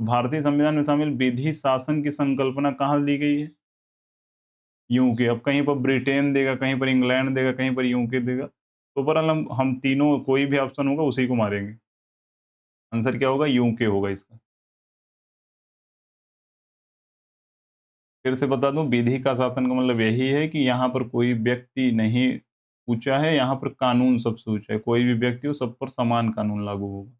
भारतीय संविधान में शामिल विधि शासन की संकल्पना कहाँ ली गई है? यूके। अब कहीं पर ब्रिटेन देगा, कहीं पर इंग्लैंड देगा, कहीं पर यूके देगा। तो ओवरऑल हम तीनों कोई भी ऑप्शन होगा उसी को मारेंगे। आंसर क्या होगा? यूके होगा इसका। फिर से बता दूं, विधि का शासन का मतलब यही है कि यहाँ पर कोई व्यक्ति नहीं ऊंचा है, यहाँ पर कानून सबसे ऊंचा है। कोई भी व्यक्ति हो, सब पर समान कानून लागू होगा।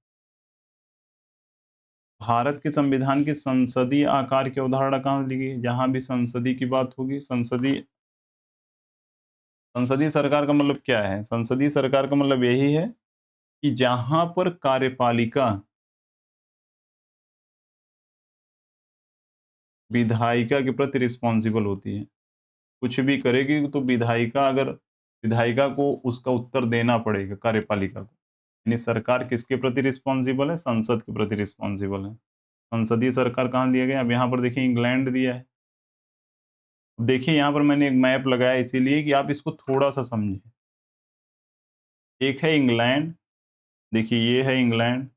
भारत के संविधान की संसदीय आकार की अवधारणा कहाँ ली गई? जहां भी संसदीय की बात होगी, संसदीय संसदीय सरकार का मतलब क्या है? संसदीय सरकार का मतलब यही है कि जहां पर कार्यपालिका विधायिका के प्रति रिस्पॉन्सिबल होती है। कुछ भी करेगी तो विधायिका को उसका उत्तर देना पड़ेगा कार्यपालिका को। यानी सरकार किसके प्रति रिस्पॉन्सिबल है? संसद के प्रति रिस्पॉन्सिबल है। संसदीय सरकार कहाँ दिया गया? अब यहाँ पर देखिए इंग्लैंड दिया है। अब देखिए यहाँ पर मैंने एक मैप लगाया इसीलिए कि आप इसको थोड़ा-सा समझें। एक है इंग्लैंड, देखिए ये है इंग्लैंड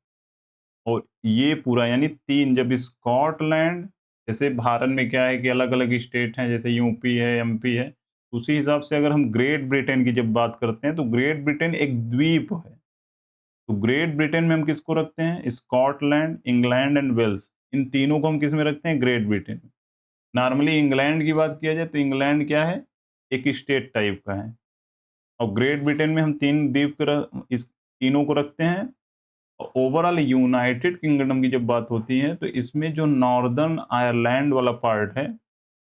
और ये पूरा यानी 3 जब स्कॉटलैंड जैसे भारत में क्या है कि अलग-अलग स्टेट हैं, जैसे यूपी है, एमपी है, उसी हिसाब से अगर हम ग्रेट ब्रिटेन की जब बात करते हैं, तो ग्रेट ब्रिटेन एक द्वीप है। तो ग्रेट ब्रिटेन में हम किसको रखते हैं? Scotland, England and Wales. इन तीनों को हम किस में रखते हैं? ग्रेट ब्रिटेन में। नॉर्मली इंग्लैंड की बात किया जाए तो इंग्लैंड क्या है? एक स्टेट टाइप का है और ग्रेट ब्रिटेन में हम 3 द्वीप को इस तीनों को रखते हैं। ओवरऑल यूनाइटेड किंगडम की जब बात होती है तो इसमें जो नॉर्दर्न आयरलैंड वाला पार्ट है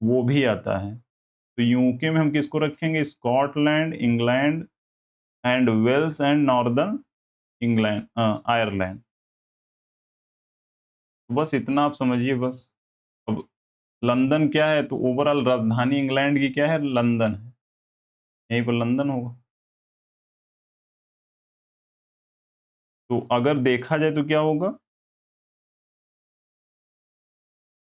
वो भी आता है। तो यूके में हम किसको रखेंगे? Scotland, England and Wales and Northern Ireland. बस इतना आप समझिए बस। अब लंदन क्या है? तो ओवरऑल राजधानी इंग्लैंड की क्या है? लंदन है। यहीं पर लंदन होगा। तो अगर देखा जाए तो क्या होगा?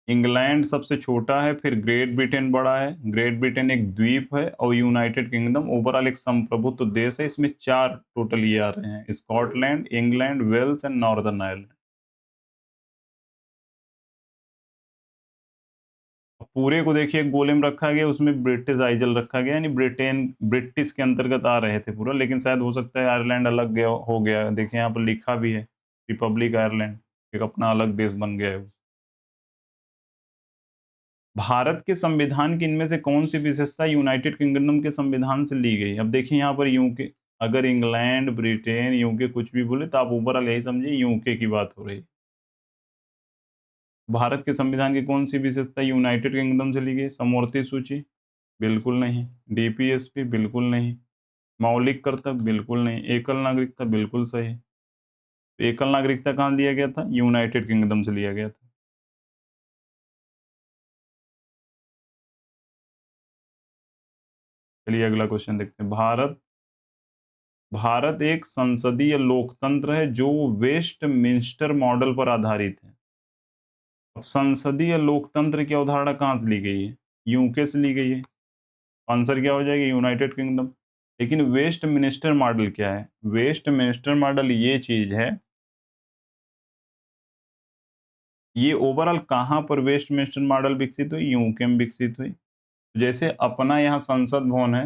इंग्लैंड सबसे छोटा है, फिर ग्रेट ब्रिटेन बड़ा है, ग्रेट ब्रिटेन एक द्वीप है और यूनाइटेड किंगडम ओवरऑल एक संप्रभुत्व देश है। इसमें 4 टोटल ये आ रहे हैं, Scotland, England, Wales and Northern Ireland. पूरे को देखिए एक गोले में रखा गया, उसमें ब्रिटिश आइजल रखा गया, यानी ब्रिटेन ब्रिटिश के अंतर्गत आ रहे थे पूरा, लेकिन शायद हो सकता है आयरलैंड अलग गया हो गया। देखिए यहाँ पर लिखा भी है, रिपब्लिक आयरलैंड, एक अपना अलग देश बन गया है वो। भारत के संविधान की इनमें से कौन-सी विशेषता यूनाइटेड किंगडम के संविधान से ली गई? अब देखिए यहाँ पर यूके, अगर इंग्लैंड, ब्रिटेन, यूके कुछ भी बोले तो आप ओवरऑल यही समझिए यूके की बात हो रही है। भारत के संविधान की कौन-सी विशेषता यूनाइटेड किंगडम से ली गई? समवर्ती सूची? बिल्कुल नहीं। डीपीएसपी? बिल्कुल नहीं। मौलिक कर्तव्य? बिल्कुल नहीं। एकल नागरिकता? बिल्कुल सही। तो एकल नागरिकता कहाँ लिया गया था? यूनाइटेड किंगडम से लिया गया था। चलिए अगला क्वेश्चन देखते हैं। भारत एक संसदीय लोकतंत्र है जो वेस्टमिंस्टर मॉडल पर आधारित है। अब संसदीय लोकतंत्र की अवधारणा कहाँ से ली गई है? यूके से ली गई है। आंसर क्या हो जाएगा? United kingdom. लेकिन वेस्टमिंस्टर मॉडल क्या है? वेस्टमिंस्टर मॉडल ये चीज है, ये ओवरऑल कहाँ पर वेस्टमिंस्टर मॉडल विकसित हुई? यूके में विकसित हुई। जैसे अपना यहाँ संसद भवन है,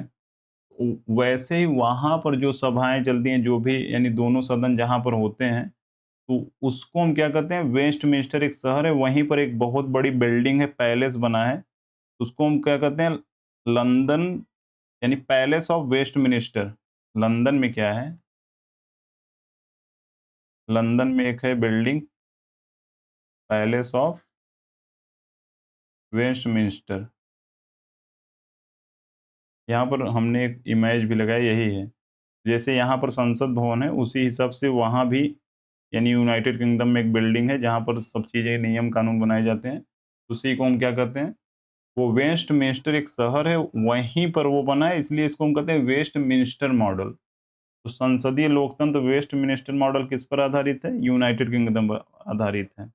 वैसे ही वहां पर जो सभाएं चलती हैं, जो भी यानी दोनों सदन जहां पर होते हैं, तो उसको हम क्या कहते हैं? वेस्टमिंस्टर एक शहर है, वहीं पर एक बहुत बड़ी बिल्डिंग है, पैलेस बना है, उसको हम क्या कहते हैं? लंदन, यानी पैलेस ऑफ वेस्टमिंस्टर। लंदन में क्या है? लंदन में एक है बिल्डिंग, पैलेस ऑफ वेस्टमिंस्टर। यहाँ पर हमने एक इमेज भी लगाई, यही है। जैसे यहाँ पर संसद भवन है, उसी हिसाब से वहाँ भी यानी यूनाइटेड किंगडम में एक बिल्डिंग है जहाँ पर सब चीज़ें, नियम कानून बनाए जाते हैं। उसी को हम क्या कहते हैं? वो वेस्टमिंस्टर एक शहर है, वहीं पर वो बना है, इसलिए इसको हम कहते हैं वेस्टमिंस्टर मॉडल। तो संसदीय लोकतंत्र वेस्टमिंस्टर मॉडल किस पर आधारित है? यूनाइटेड किंगडम पर आधारित है।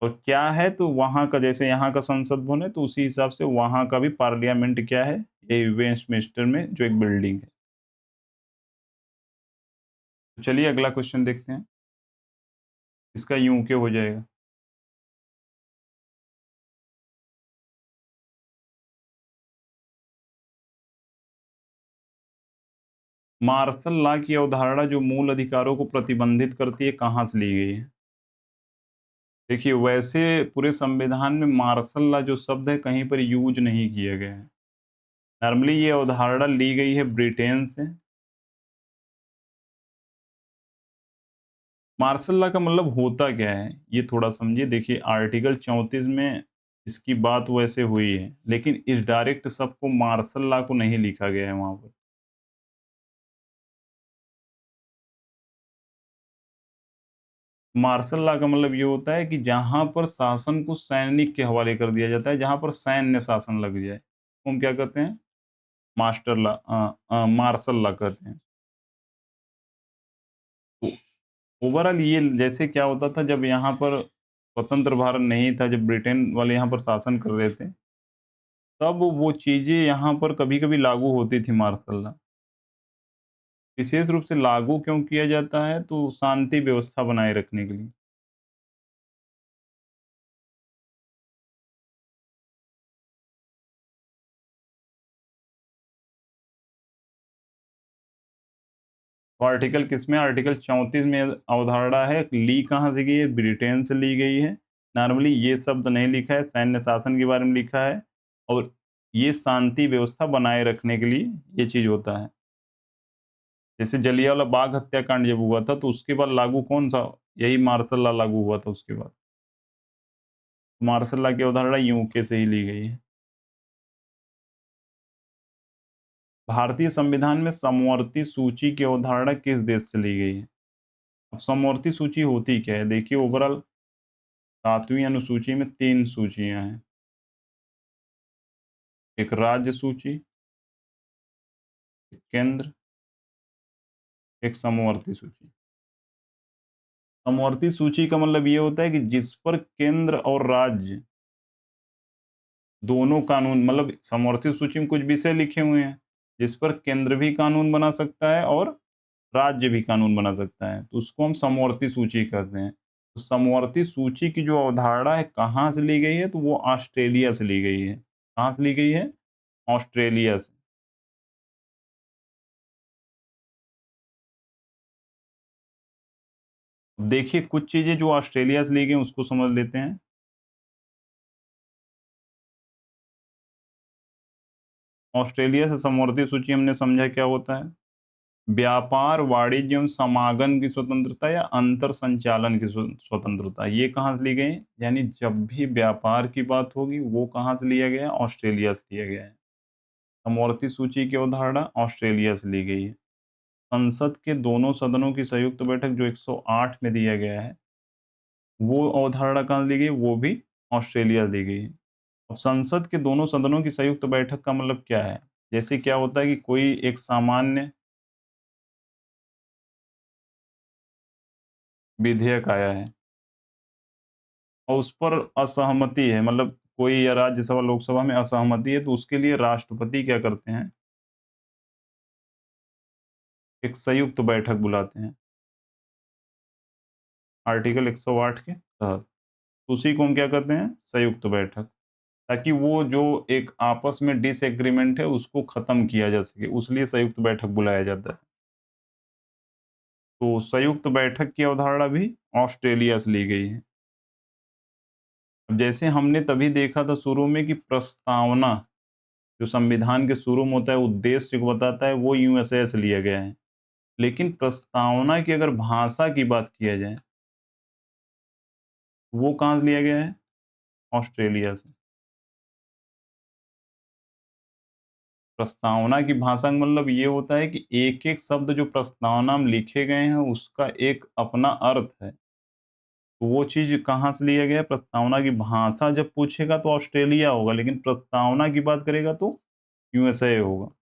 और क्या है? तो वहाँ का, जैसे यहाँ का संसद भवन है, तो उसी हिसाब से वहाँ का भी पार्लियामेंट क्या है? ये वेस्टमिंस्टर में जो एक बिल्डिंग है। तो चलिए अगला क्वेश्चन देखते हैं। इसका यूं के हो जाएगा। मार्शल लॉ की अवधारणा जो मूल अधिकारों को प्रतिबंधित करती है, कहाँ से ली गई है? देखिए वैसे पूरे संविधान में मार्शल लॉ जो शब्द है कहीं पर यूज नहीं किया गया है। नॉर्मली ये अवधारणा ली गई है ब्रिटेन से। मार्शल लॉ का मतलब होता क्या है, ये थोड़ा समझिए। देखिए आर्टिकल 34 में इसकी बात वैसे हुई है, लेकिन इस डायरेक्ट शब्द को मार्शल लॉ को नहीं लिखा गया है वहां पर। मार्शल लॉ का मतलब ये होता है कि जहां पर शासन को सैनिक के हवाले कर दिया जाता है, जहां पर सैन्य शासन लग जाए, तो हम क्या कहते हैं? मास्टर लॉ, मार्शल लॉ कहते हैं। तो ओवरऑल ये जैसे क्या होता था, जब यहाँ पर स्वतंत्र भारत नहीं था, जब ब्रिटेन वाले यहाँ पर शासन कर रहे थे, तब वो चीज़ें यहाँ पर कभी-कभी लागू होती थी मार्शल लॉ। विशेष रूप से लागू क्यों किया जाता है? तो शांति व्यवस्था बनाए रखने के लिए। तो आर्टिकल किसमें? आर्टिकल 34 में अवधारणा है, ली कहाँ से गई है? ब्रिटेन से ली गई है। नॉर्मली ये शब्द नहीं लिखा है, सैन्य शासन के बारे में लिखा है और ये शांति व्यवस्था बनाए रखने के लिए ये चीज़ होता है। जैसे जलियांवाला बाग हत्याकांड जब हुआ था, तो उसके बाद लागू कौन-सा? यही मार्शल लॉ लागू हुआ था उसके बाद। मार्शल लॉ की अवधारणा यूके से ही ली गई है। भारतीय संविधान में समवर्ती सूची की अवधारणा किस देश से ली गई है? अब समवर्ती सूची होती क्या है? देखिए ओवरऑल 7वीं अनुसूची में 3 सूचियाँ हैं। एक राज्य सूची, एक केंद्र, एक समवर्ती सूची। समवर्ती सूची का मतलब ये होता है कि जिस पर केंद्र और राज्य दोनों कानून, मतलब समवर्ती सूची में कुछ विषय लिखे हुए हैं, जिस पर केंद्र भी कानून बना सकता है और राज्य भी कानून बना सकता है, तो उसको हम समवर्ती सूची कहते हैं। तो समवर्ती सूची की जो अवधारणा है कहाँ से ली गई है? तो वो ऑस्ट्रेलिया से ली गई है। कहाँ से ली गई है? ऑस्ट्रेलिया से। देखिए कुछ चीज़ें जो ऑस्ट्रेलिया से ली गई उसको समझ लेते हैं। ऑस्ट्रेलिया से समवर्ती सूची हमने समझा क्या होता है? व्यापार, वाणिज्य एवं समागम की स्वतंत्रता या अंतर संचालन की स्वतंत्रता, ये कहाँ से ली गई? यानी जब भी व्यापार की बात होगी वो कहाँ से लिया गया है? ऑस्ट्रेलिया से लिया गया है। समवर्ती सूची की अवधारणा ऑस्ट्रेलिया से ली गई है। संसद के दोनों सदनों की संयुक्त बैठक जो 108 में दिया गया है, वो अवधारणा कहाँ ली गई? वो भी ऑस्ट्रेलिया दी गई है। अब संसद के दोनों सदनों की संयुक्त बैठक का मतलब क्या है? जैसे क्या होता है कि कोई एक सामान्य विधेयक आया है और उस पर असहमति है, मतलब कोई या राज्यसभा, लोकसभा में असहमति है, तो उसके लिए राष्ट्रपति क्या करते हैं? एक संयुक्त बैठक बुलाते हैं, आर्टिकल 108 के तहत। उसी को हम क्या कहते हैं? संयुक्त बैठक। ताकि वो जो एक आपस में डिसएग्रीमेंट है उसको खत्म किया जा सके, उसलिए संयुक्त बैठक बुलाया जाता है। तो संयुक्त बैठक की अवधारणा भी ऑस्ट्रेलिया से ली गई है। अब जैसे हमने तभी देखा था शुरू में कि प्रस्तावना जो संविधान के शुरू में होता है, उद्देश्य को बताता है, वो यूएसए से लिया गया है। लेकिन प्रस्तावना की अगर भाषा की बात किया जाए, वो कहाँ से लिया गया है? ऑस्ट्रेलिया से। प्रस्तावना की भाषा का मतलब ये होता है कि एक-एक शब्द जो प्रस्तावना में लिखे गए हैं, उसका एक अपना अर्थ है। तो वो चीज़ कहाँ से लिया गया है? प्रस्तावना की भाषा जब पूछेगा तो ऑस्ट्रेलिया होगा, लेकिन प्रस्तावना की बात करेगा तो यूएसए होगा।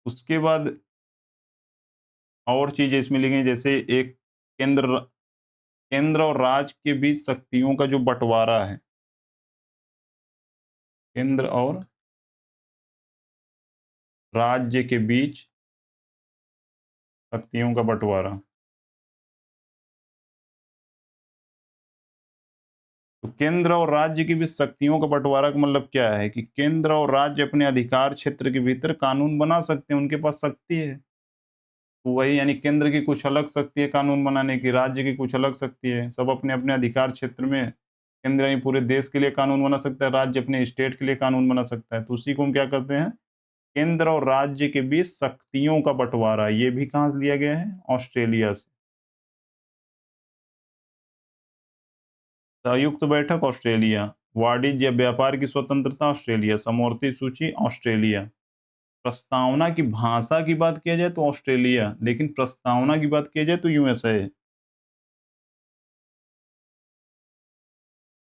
उसके बाद और चीज़ें इसमें ली गई, जैसे एक केंद्र केंद्र और राज्य के बीच शक्तियों का जो बँटवारा है, केंद्र और राज्य के बीच शक्तियों का बँटवारा। तो केंद्र और राज्य की बीच शक्तियों का बँटवारा का मतलब क्या है? कि केंद्र और राज्य अपने अधिकार क्षेत्र के भीतर कानून बना सकते हैं, उनके पास शक्ति है। तो वही, यानी केंद्र की कुछ अलग शक्ति है कानून बनाने की, राज्य की कुछ अलग शक्ति है। सब अपने-अपने अधिकार क्षेत्र में, केंद्र यानी पूरे देश के लिए कानून बना सकता है, राज्य अपने स्टेट के लिए कानून बना सकता है। तो उसी को हम क्या कहते हैं? केंद्र और राज्य के बीच शक्तियों का बँटवारा। ये भी कहाँ से लिया गया है? ऑस्ट्रेलिया से। संयुक्त बैठक ऑस्ट्रेलिया, वाणिज्य या व्यापार की स्वतंत्रता ऑस्ट्रेलिया, समवर्ती सूची ऑस्ट्रेलिया। प्रस्तावना की भाषा की बात किया जाए तो ऑस्ट्रेलिया, लेकिन प्रस्तावना की बात किया जाए तो यूएसए।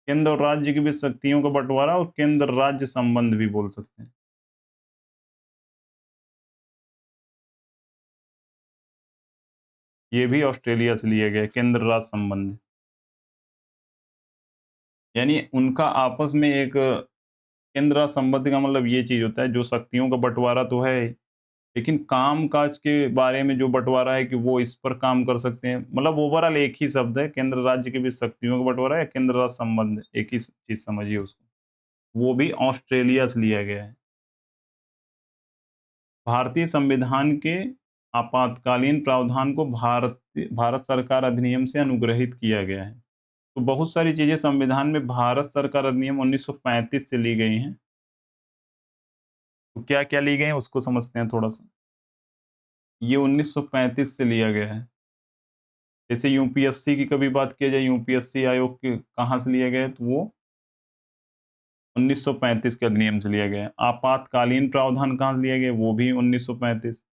केंद्र और राज्य के बीच शक्तियों का बंटवारा और केंद्र राज्य संबंध भी बोल सकते हैं। ये भी ऑस्ट्रेलिया से लिया गया है, केंद्र राज्य संबंध। यानी उनका आपस में एक केंद्र संबंध का मतलब ये चीज़ होता है, जो शक्तियों का बँटवारा तो है, लेकिन काम-काज के बारे में जो बँटवारा है कि वो इस पर काम कर सकते हैं। मतलब ओवरॉल एक ही शब्द है, केंद्र राज्य के बीच शक्तियों का बँटवारा या केंद्र राज्य संबंध, एक ही चीज़ समझिए उसको। वो भी ऑस्ट्रेलिया से लिया गया है। भारतीय संविधान के आपातकालीन प्रावधान को भारत सरकार अधिनियम से अनुग्रहित किया गया है। तो बहुत सारी चीज़ें संविधान में भारत सरकार अधिनियम 1935 से ली गई हैं। तो क्या-क्या ली गई हैं उसको समझते हैं थोड़ा-सा। ये 1935 से लिया गया है। जैसे यूपीएससी की कभी बात किया जाए, यूपीएससी आयोग के कहाँ से लिया गया है, तो वो 1935 के अधिनियम से लिया गया है। आपातकालीन प्रावधान कहाँ से लिया गया है, वो भी 1935।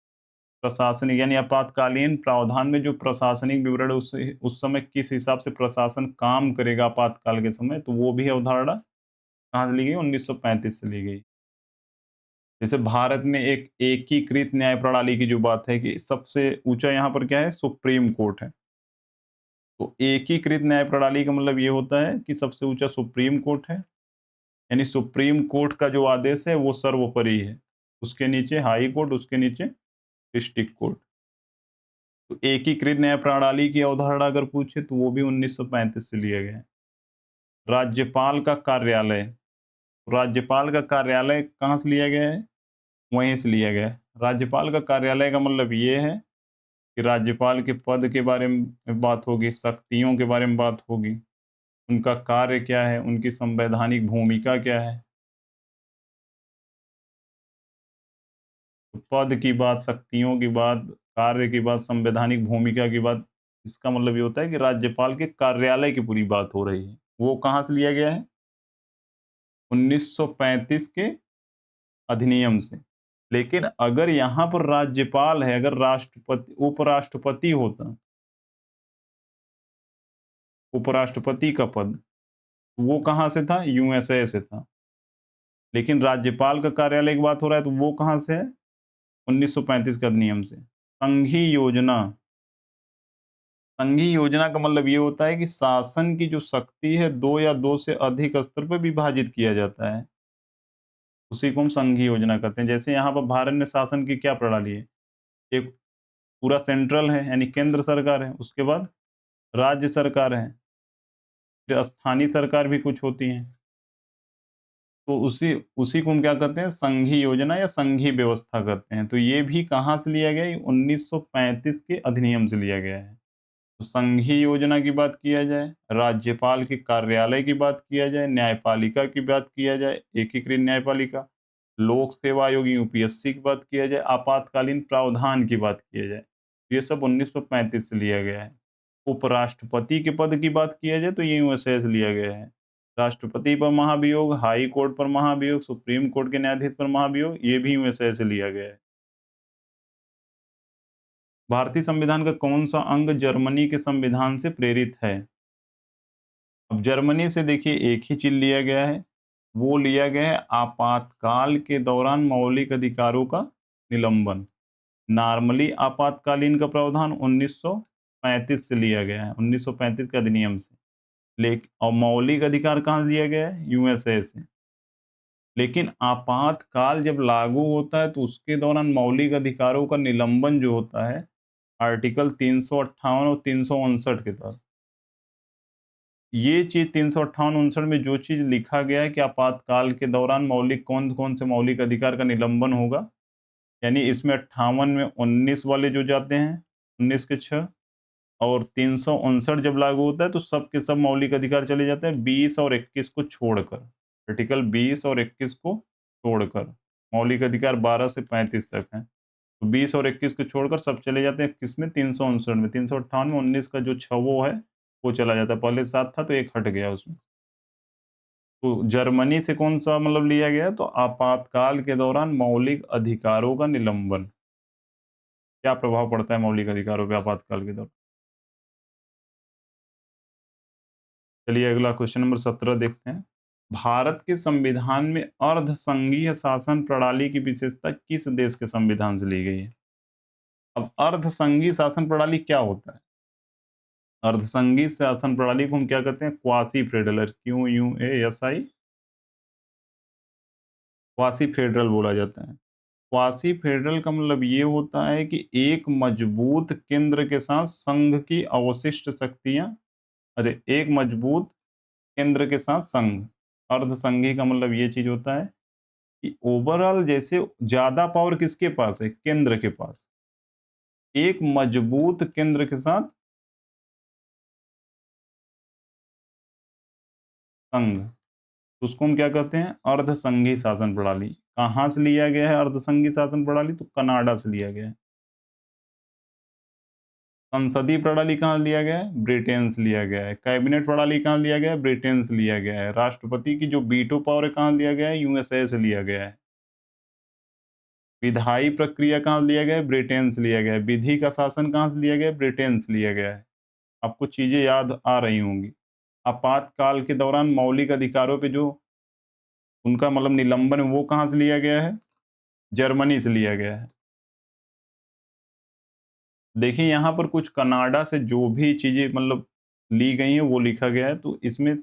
प्रशासनिक यानी आपातकालीन प्रावधान में जो प्रशासनिक विवरण उस समय किस हिसाब से प्रशासन काम करेगा आपातकाल के समय, तो वो भी अवधारणा कहाँ से ली गई, 1935 से ली गई। जैसे भारत में एक एकीकृत न्याय प्रणाली की जो बात है कि सबसे ऊँचा यहाँ पर क्या है, सुप्रीम कोर्ट है। तो एकीकृत न्याय प्रणाली का मतलब ये होता है कि सबसे ऊँचा सुप्रीम कोर्ट है, यानी सुप्रीम कोर्ट का जो आदेश है वो सर्वोपरि है। उसके नीचे हाई कोर्ट, उसके नीचे डिस्ट्रिक्ट कोर्ट। तो एकीकृत न्याय प्रणाली की अवधारणा अगर पूछे तो वो भी 1935 से लिया गया है। राज्यपाल का कार्यालय, राज्यपाल का कार्यालय कहाँ से लिया गया है? वहीं से लिया गया है। राज्यपाल का कार्यालय का मतलब ये है कि राज्यपाल के पद के बारे में बात होगी, शक्तियों के बारे में बात होगी, उनका कार्य क्या है, उनकी संवैधानिक भूमिका क्या है। तो पद की बात, शक्तियों की बात, कार्य की बात, संवैधानिक भूमिका की बात, इसका मतलब ये होता है कि राज्यपाल के कार्यालय की पूरी बात हो रही है। वो कहाँ से लिया गया है? 1935 के अधिनियम से। लेकिन अगर यहाँ पर राज्यपाल है, अगर राष्ट्रपति उपराष्ट्रपति होता, उपराष्ट्रपति का पद, वो कहाँ से था? यूएसए से था। लेकिन राज्यपाल का कार्यालय की बात हो रहा है, तो वो कहाँ से है? 1935 के अधिनियम से। संघीय योजना, संघीय योजना का मतलब ये होता है कि शासन की जो शक्ति है, 2 या 2 से अधिक स्तर पे विभाजित किया जाता है। उसी को हम संघीय योजना कहते हैं। जैसे यहाँ पर भारत में शासन की क्या प्रणाली है? एक पूरा सेंट्रल है, यानी केंद्र सरकार है, उसके बाद राज्य सरकार है, फिर स्थानीय सरकार भी कुछ होती हैं। तो उसी उसी को हम क्या कहते हैं, संघीय योजना या संघीय व्यवस्था कहते हैं। तो ये भी कहाँ से लिया गया है? 1935 के अधिनियम से लिया गया है। तो संघीय योजना की बात किया जाए, राज्यपाल के कार्यालय की बात किया जाए, न्यायपालिका की बात किया जाए, एकीकृत न्यायपालिका, लोक सेवा आयोग यूपीएससी की बात किया जाए, आपातकालीन प्रावधान की बात किया जाए, ये सब 1935 से लिया गया है। उपराष्ट्रपति के पद की बात किया जाए तो ये यूएसए से लिया गया है। राष्ट्रपति पर महाभियोग, हाई कोर्ट पर महाभियोग, सुप्रीम कोर्ट के न्यायाधीश पर महाभियोग, ये भी यूएसए से लिया गया है। भारतीय संविधान का कौन सा अंग जर्मनी के संविधान से प्रेरित है? अब जर्मनी से देखिए एक ही चीज लिया गया है, वो लिया गया है आपातकाल के दौरान मौलिक अधिकारों का निलंबन। नॉर्मली आपातकालीन का प्रावधान 1935 से लिया गया है, 1935 के अधिनियम से। लेकिन और मौलिक अधिकार कहाँ से लिया गया है? यूएसए से। लेकिन आपातकाल जब लागू होता है तो उसके दौरान मौलिक अधिकारों का निलंबन जो होता है, आर्टिकल 358 और 359 के तहत। ये चीज़ 358-59 में जो चीज़ लिखा गया है कि आपातकाल के दौरान मौलिक कौन-कौन से मौलिक अधिकार का निलंबन होगा, यानी इसमें 58 में 19 वाले जो जाते हैं, 19 के 6, और 359 जब लागू होता है तो सब के सब मौलिक अधिकार चले जाते हैं 20 और 21 को छोड़कर। आर्टिकल 20 और 21 को छोड़कर। मौलिक अधिकार 12 से 35 तक हैं। तो 20 और 21 को छोड़कर सब चले जाते हैं किसमें? 359 में। 358 में 19 का जो 6 वो है, वो चला जाता है। पहले 7 था तो 1 हट गया उसमें। तो जर्मनी से कौन-सा मतलब लिया गया है? तो आपातकाल के दौरान मौलिक अधिकारों का निलंबन। क्या प्रभाव पड़ता है मौलिक अधिकारों पे आपातकाल के दौरान? चलिए अगला क्वेश्चन नंबर 17 देखते हैं। भारत के संविधान में अर्धसंघीय शासन प्रणाली की विशेषता किस देश के संविधान से ली गई है? अब अर्धसंघीय शासन प्रणाली क्या होता है? अर्धसंघी शासन प्रणाली को हम क्या कहते हैं? Quasi federal, QUASI, quasi federal बोला जाता है। क्वासी फेडरल का मतलब ये होता है कि एक मजबूत केंद्र के साथ संघ की अवशिष्ट शक्तियां, अरे एक मजबूत केंद्र के साथ संघ। अर्धसंघी का मतलब ये चीज होता है कि ओवरऑल जैसे ज्यादा पावर किसके पास है? केंद्र के पास। एक मजबूत केंद्र के साथ संघ, तो उसको हम क्या कहते हैं? अर्धसंघी शासन प्रणाली। कहाँ से लिया गया है अर्धसंघी शासन प्रणाली? तो कनाडा से लिया गया है। संसदीय प्रणाली कहाँ लिया गया है? ब्रिटेन से लिया गया है। कैबिनेट प्रणाली कहाँ लिया गया है? ब्रिटेन से लिया गया है। राष्ट्रपति की जो वीटो पावर है कहाँ लिया गया है? USA से लिया गया है। विधायी प्रक्रिया कहाँ लिया गया है? ब्रिटेन से लिया गया है। विधि का शासन कहाँ से लिया गया है? ब्रिटेन से लिया गया है। आपको चीजें याद आ रही होंगी। आपातकाल के दौरान मौलिक अधिकारों पे जो उनका मतलब निलंबन है, वो कहाँ से लिया गया है? जर्मनी से लिया गया है। देखिए यहाँ पर कुछ कनाडा से जो भी चीजें मतलब ली गई हैं वो लिखा गया है, तो इसमें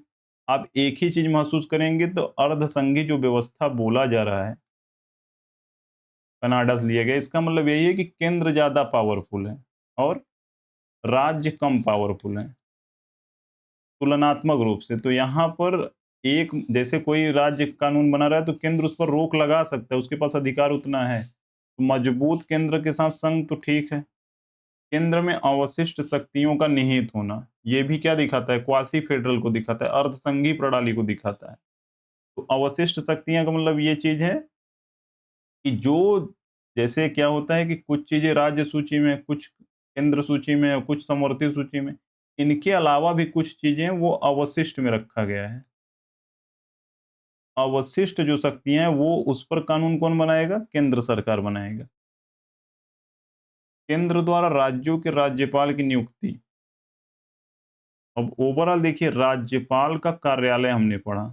आप एक ही चीज महसूस करेंगे, तो अर्धसंघी जो व्यवस्था बोला जा रहा है कनाडा से लिया गया, इसका मतलब यही है कि केंद्र ज्यादा पावरफुल है और राज्य कम पावरफुल है तुलनात्मक रूप से। तो यहाँ पर एक जैसे कोई राज्य कानून बना रहा है तो केंद्र उस पर रोक लगा सकता है, उसके पास अधिकार उतना है। तो मजबूत केंद्र के साथ संघ तो ठीक है। केंद्र में अवशिष्ट शक्तियों का निहित होना, ये भी क्या दिखाता है? क्वासी फेडरल को दिखाता है, अर्धसंघी प्रणाली को दिखाता है। तो अवशिष्ट शक्तियां का मतलब ये चीज है कि जो जैसे क्या होता है कि कुछ चीजें राज्य सूची में, कुछ केंद्र सूची में और कुछ समवर्ती सूची में, इनके अलावा भी कुछ चीजें वो अवशिष्ट में रखा गया है। अवशिष्ट जो शक्तियां हैं वो उस पर कानून कौन बनाएगा? केंद्र सरकार बनाएगा। केंद्र द्वारा राज्यों के राज्यपाल की नियुक्ति। अब ओवरऑल देखिए, राज्यपाल का कार्यालय हमने पढ़ा।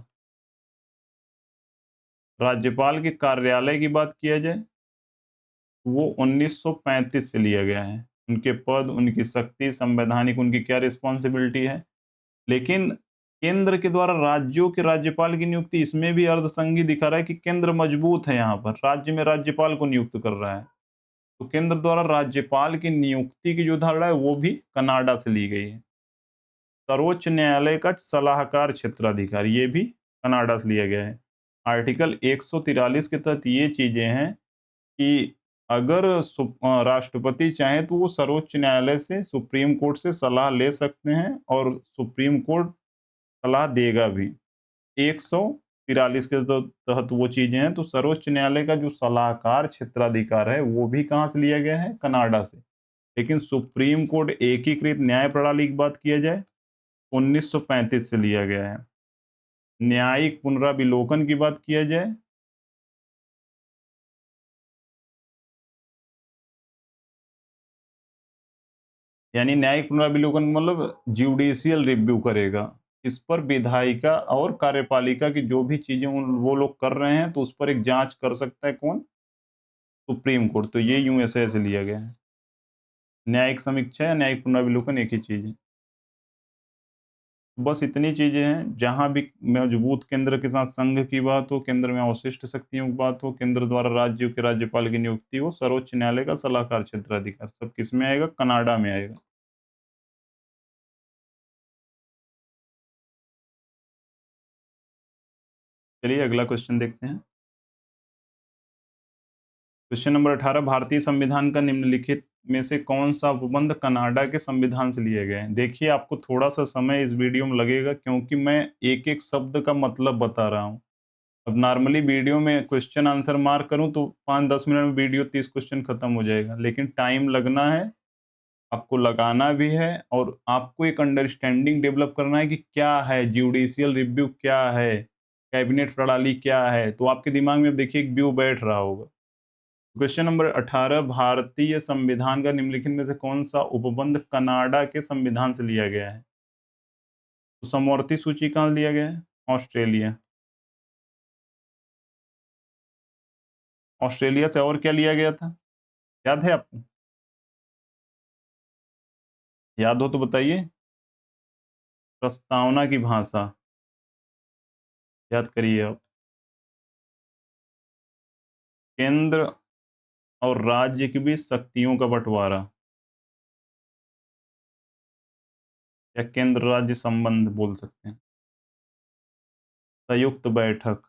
राज्यपाल के कार्यालय की बात किया जाए, वो 1935 से लिया गया है। उनके पद, उनकी शक्ति, संवैधानिक उनकी क्या रिस्पॉन्सिबिलिटी है। लेकिन केंद्र के द्वारा राज्यों के राज्यपाल की नियुक्ति, इसमें भी अर्धसंघी दिखा रहा है कि केंद्र मजबूत है, यहाँ पर राज्य में राज्यपाल को नियुक्त कर रहा है। तो केंद्र द्वारा राज्यपाल की नियुक्ति की जो धारणा है वो भी कनाडा से ली गई है। सर्वोच्च न्यायालय का सलाहकार क्षेत्राधिकार, ये भी कनाडा से लिया गया है। आर्टिकल 143 के तहत ये चीजें हैं कि अगर राष्ट्रपति चाहे तो वो सर्वोच्च न्यायालय से, सुप्रीम कोर्ट से सलाह ले सकते हैं और सुप्रीम कोर्ट सलाह देगा भी। 143 के तहत वो चीजें हैं। तो सर्वोच्च न्यायालय का जो सलाहकार क्षेत्राधिकार है वो भी कहाँ से लिया गया है? कनाडा से। लेकिन सुप्रीम कोर्ट एकीकृत न्याय प्रणाली की बात किया जाए, 1935 से लिया गया है। न्यायिक पुनराविलोकन की बात किया जाए, यानी न्यायिक पुनराविलोकन मतलब जुडिशियल रिव्यू करेगा इस पर, विधायिका और कार्यपालिका की जो भी चीजें वो लोग कर रहे हैं तो उस पर एक जांच कर सकता है कौन? Supreme court. तो ये USA से लिया गया है। न्यायिक समीक्षा या न्यायिक पुनराविलोकन एक ही चीज है। बस इतनी चीजें हैं। जहां भी मजबूत केंद्र के साथ संघ की बात हो, केंद्र में अवशिष्ट शक्तियों की बात हो, केंद्र द्वारा राज्यों के राज्यपाल की नियुक्ति हो, सर्वोच्च न्यायालय का सलाहकार क्षेत्राधिकार, सब किस में आएगा? कनाडा में आएगा। चलिए अगला क्वेश्चन देखते हैं। क्वेश्चन नंबर 18, भारतीय संविधान का निम्नलिखित में से कौन सा उपबंध कनाडा के संविधान से लिए गए हैं? देखिए आपको थोड़ा सा समय इस वीडियो में लगेगा क्योंकि मैं एक एक शब्द का मतलब बता रहा हूँ। अब नॉर्मली वीडियो में क्वेश्चन आंसर मार्क करूं तो 5-10 मिनट में वीडियो 30 क्वेश्चन खत्म हो जाएगा, लेकिन टाइम लगना है, आपको लगाना भी है और आपको एक अंडरस्टैंडिंग डेवलप करना है कि क्या है जुडिशियल रिव्यू, क्या है कैबिनेट प्रणाली, क्या है। तो आपके दिमाग में अब देखिए एक व्यू बैठ रहा होगा। क्वेश्चन नंबर 18, भारतीय संविधान का निम्नलिखित में से कौन सा उपबंध कनाडा के संविधान से लिया गया है? तो समवर्ती सूची कहाँ लिया गया है? ऑस्ट्रेलिया। ऑस्ट्रेलिया से और क्या लिया गया था, याद है आपको? याद हो तो बताइए। प्रस्तावना की भाषा, याद करिए आप। केंद्र और राज्य के बीच शक्तियों का बंटवारा, या केंद्र राज्य संबंध बोल सकते हैं। संयुक्त बैठक,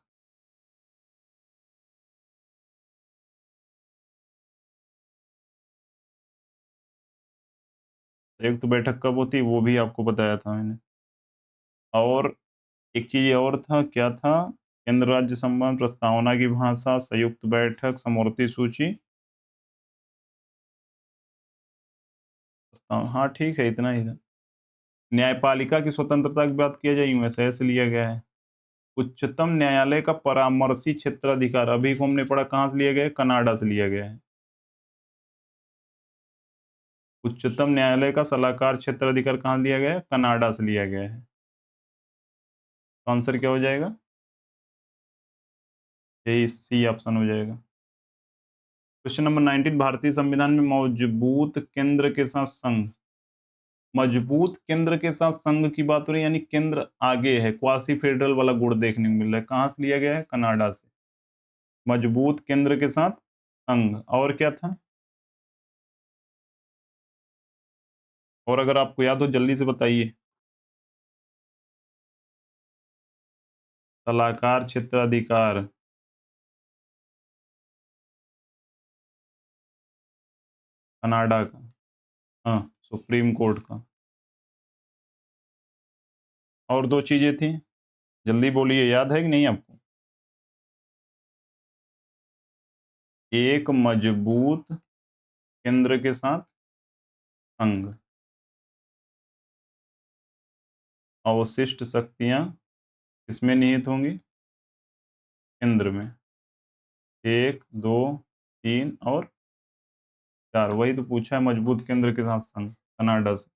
संयुक्त बैठक कब होती है वो भी आपको बताया था मैंने। और एक चीज और था, क्या था? केंद्र राज्य संबंध, प्रस्तावना की भाषा, संयुक्त बैठक, समवर्ती सूची, हाँ ठीक है, इतना ही था। न्यायपालिका की स्वतंत्रता की बात किया जाए, यूएसए से लिया गया है। उच्चतम न्यायालय का परामर्शी क्षेत्राधिकार, अभी को हमने पढ़ा, कहाँ से लिया गया है? कनाडा से लिया गया है। उच्चतम न्यायालय का सलाहकार क्षेत्राधिकार कहाँ लिया गया है? कनाडा से लिया गया है। तो आंसर क्या हो जाएगा? यही सी ऑप्शन हो जाएगा। क्वेश्चन नंबर 19, भारतीय संविधान में मजबूत केंद्र के साथ संघ, मजबूत केंद्र के साथ संघ की बात हो रही है, यानी केंद्र आगे है, क्वासी फेडरल वाला गुण देखने को मिल रहा है। कहाँ से लिया गया है? कनाडा से। मजबूत केंद्र के साथ संघ, और क्या था? और अगर आपको याद हो जल्दी से बताइए। सलाहकार क्षेत्राधिकार, कनाडा का। हाँ, सुप्रीम कोर्ट का। और दो चीजें थी, जल्दी बोलिए, याद है कि नहीं आपको? एक मजबूत केंद्र के साथ संघ, अवशिष्ट शक्तियां किसमें निहित होंगी? केंद्र में। एक, दो, तीन और चार, वही तो पूछा है, मजबूत केंद्र के साथ संघ, कनाडा से।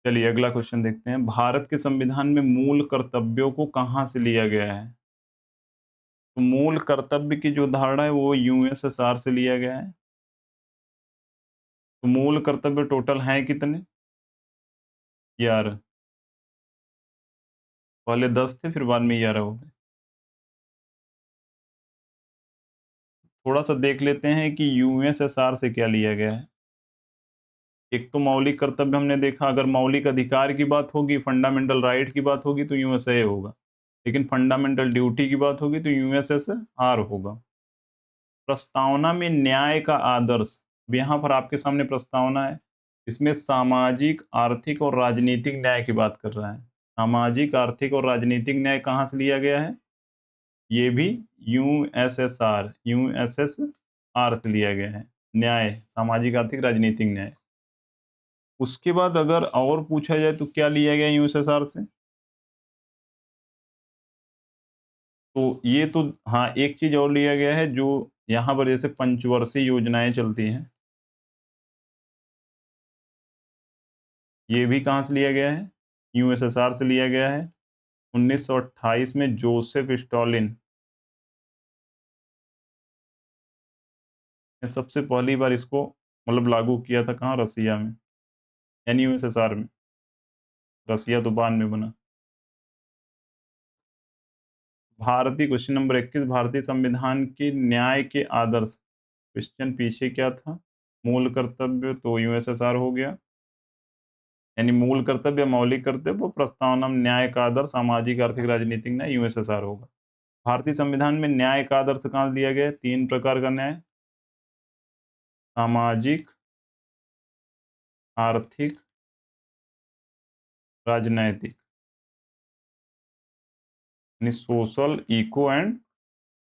चलिए अगला क्वेश्चन देखते हैं। भारत के संविधान में मूल कर्तव्यों को कहाँ से लिया गया है? तो मूल कर्तव्य की जो धारणा है वो यूएसएसआर से लिया गया है। तो मूल कर्तव्य टोटल हैं कितने? 11। पहले 10 थे, फिर बाद में 11 हो गए। थोड़ा सा देख लेते हैं कि यूएसएसआर से क्या लिया गया है। एक तो मौलिक कर्तव्य हमने देखा, अगर मौलिक अधिकार की बात होगी, फंडामेंटल राइट की बात होगी तो यूएसए होगा, लेकिन फंडामेंटल ड्यूटी की बात होगी तो यूएसएसआर होगा। प्रस्तावना में न्याय का आदर्श, अब यहाँ पर आपके सामने प्रस्तावना है, इसमें सामाजिक, आर्थिक और राजनीतिक न्याय की बात कर रहा है। सामाजिक, आर्थिक और राजनीतिक न्याय कहाँ से लिया गया है? ये भी यूएसएसआर से लिया गया है। न्याय, सामाजिक, आर्थिक, राजनीतिक न्याय। उसके बाद अगर और पूछा जाए तो क्या लिया गया यूएसएसआर से? तो ये तो, हाँ, एक चीज और लिया गया है, जो यहाँ पर जैसे पंचवर्षीय योजनाएं चलती हैं, ये भी कहाँ से लिया गया है? यूएसएसआर से लिया गया है। 1928 में जोसेफ स्टॉलिन ने सबसे पहली बार इसको मतलब लागू किया था, कहाँ? रसिया में, यानी यूएसएसआर में। रसिया तो बाद में बना। भारतीय, क्वेश्चन नंबर 21, भारतीय संविधान के न्याय के आदर्श, क्वेश्चन पीछे क्या था? मूल कर्तव्य तो यूएसएसआर हो गया, यानी मूल कर्तव्य, मौलिक कर्तव्य, प्रस्तावना में न्याय का आदर्श, सामाजिक, आर्थिक, राजनीतिक न्याय, यूएसएसआर होगा। भारतीय संविधान में न्याय का आदर्श कहाँ दिया गया है? 3 प्रकार का न्याय, सामाजिक, आर्थिक, राजनैतिक, यानी सोशल, इको एंड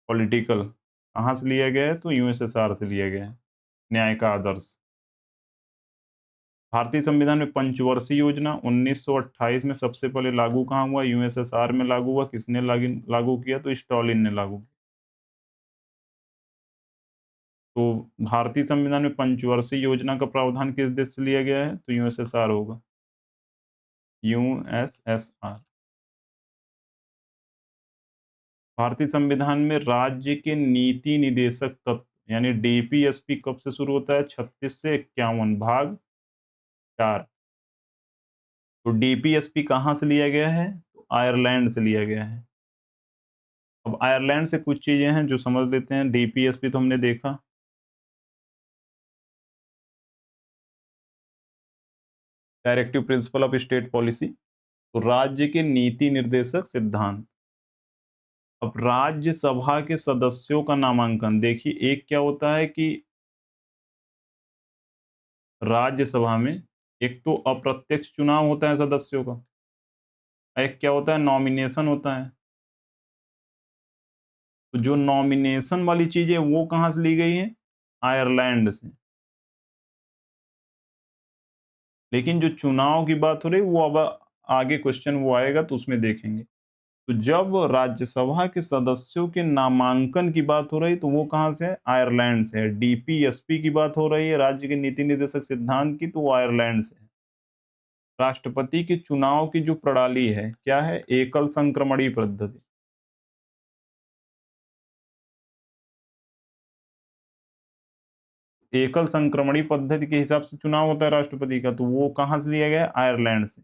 पॉलिटिकल। कहाँ से लिया गया है? तो यूएसएसआर से लिया गया है, न्याय का आदर्श। भारतीय संविधान में पंचवर्षीय योजना 1928 में सबसे पहले लागू कहाँ हुआ? यूएसएसआर में लागू हुआ। किसने लागू किया? तो स्टॉलिन ने लागू किया। तो भारतीय संविधान में पंचवर्षीय योजना का प्रावधान किस देश से लिया गया है? तो यूएसएसआर होगा, यूएसएसआर। भारतीय संविधान में राज्य के नीति निदेशक तत्व, यानी डीपीएसपी, कब से शुरू होता है? 36 से 51, भाग 4। तो डीपीएसपी कहाँ से लिया गया है? तो आयरलैंड से लिया गया है। अब आयरलैंड से कुछ चीज़ें हैं जो समझ लेते हैं। डीपीएसपी तो हमने देखा। Directive principle of state policy. तो राज्य के नीति निर्देशक सिद्धांत। अब राज्यसभा के सदस्यों का नामांकन, देखिए एक क्या होता है कि राज्यसभा में एक तो अप्रत्यक्ष चुनाव होता है सदस्यों का, एक क्या होता है, नॉमिनेशन होता है। तो जो नॉमिनेशन वाली चीज है वो कहां से ली गई है? आयरलैंड से। लेकिन जो चुनाव की बात हो रही है वो अब आगे क्वेश्चन वो आएगा तो उसमें देखेंगे। तो जब राज्यसभा के सदस्यों के नामांकन की बात हो रही तो वो कहां से है? आयरलैंड से है। डीपीएसपी की बात हो रही है, राज्य के नीति निर्देशक सिद्धांत की, तो वो आयरलैंड से है। राष्ट्रपति के चुनाव की जो प्रणाली है क्या है? एकल संक्रमणी पद्धति। एकल संक्रमणी पद्धति के हिसाब से चुनाव होता है राष्ट्रपति का, तो वो कहां से लिया गया है? आयरलैंड से।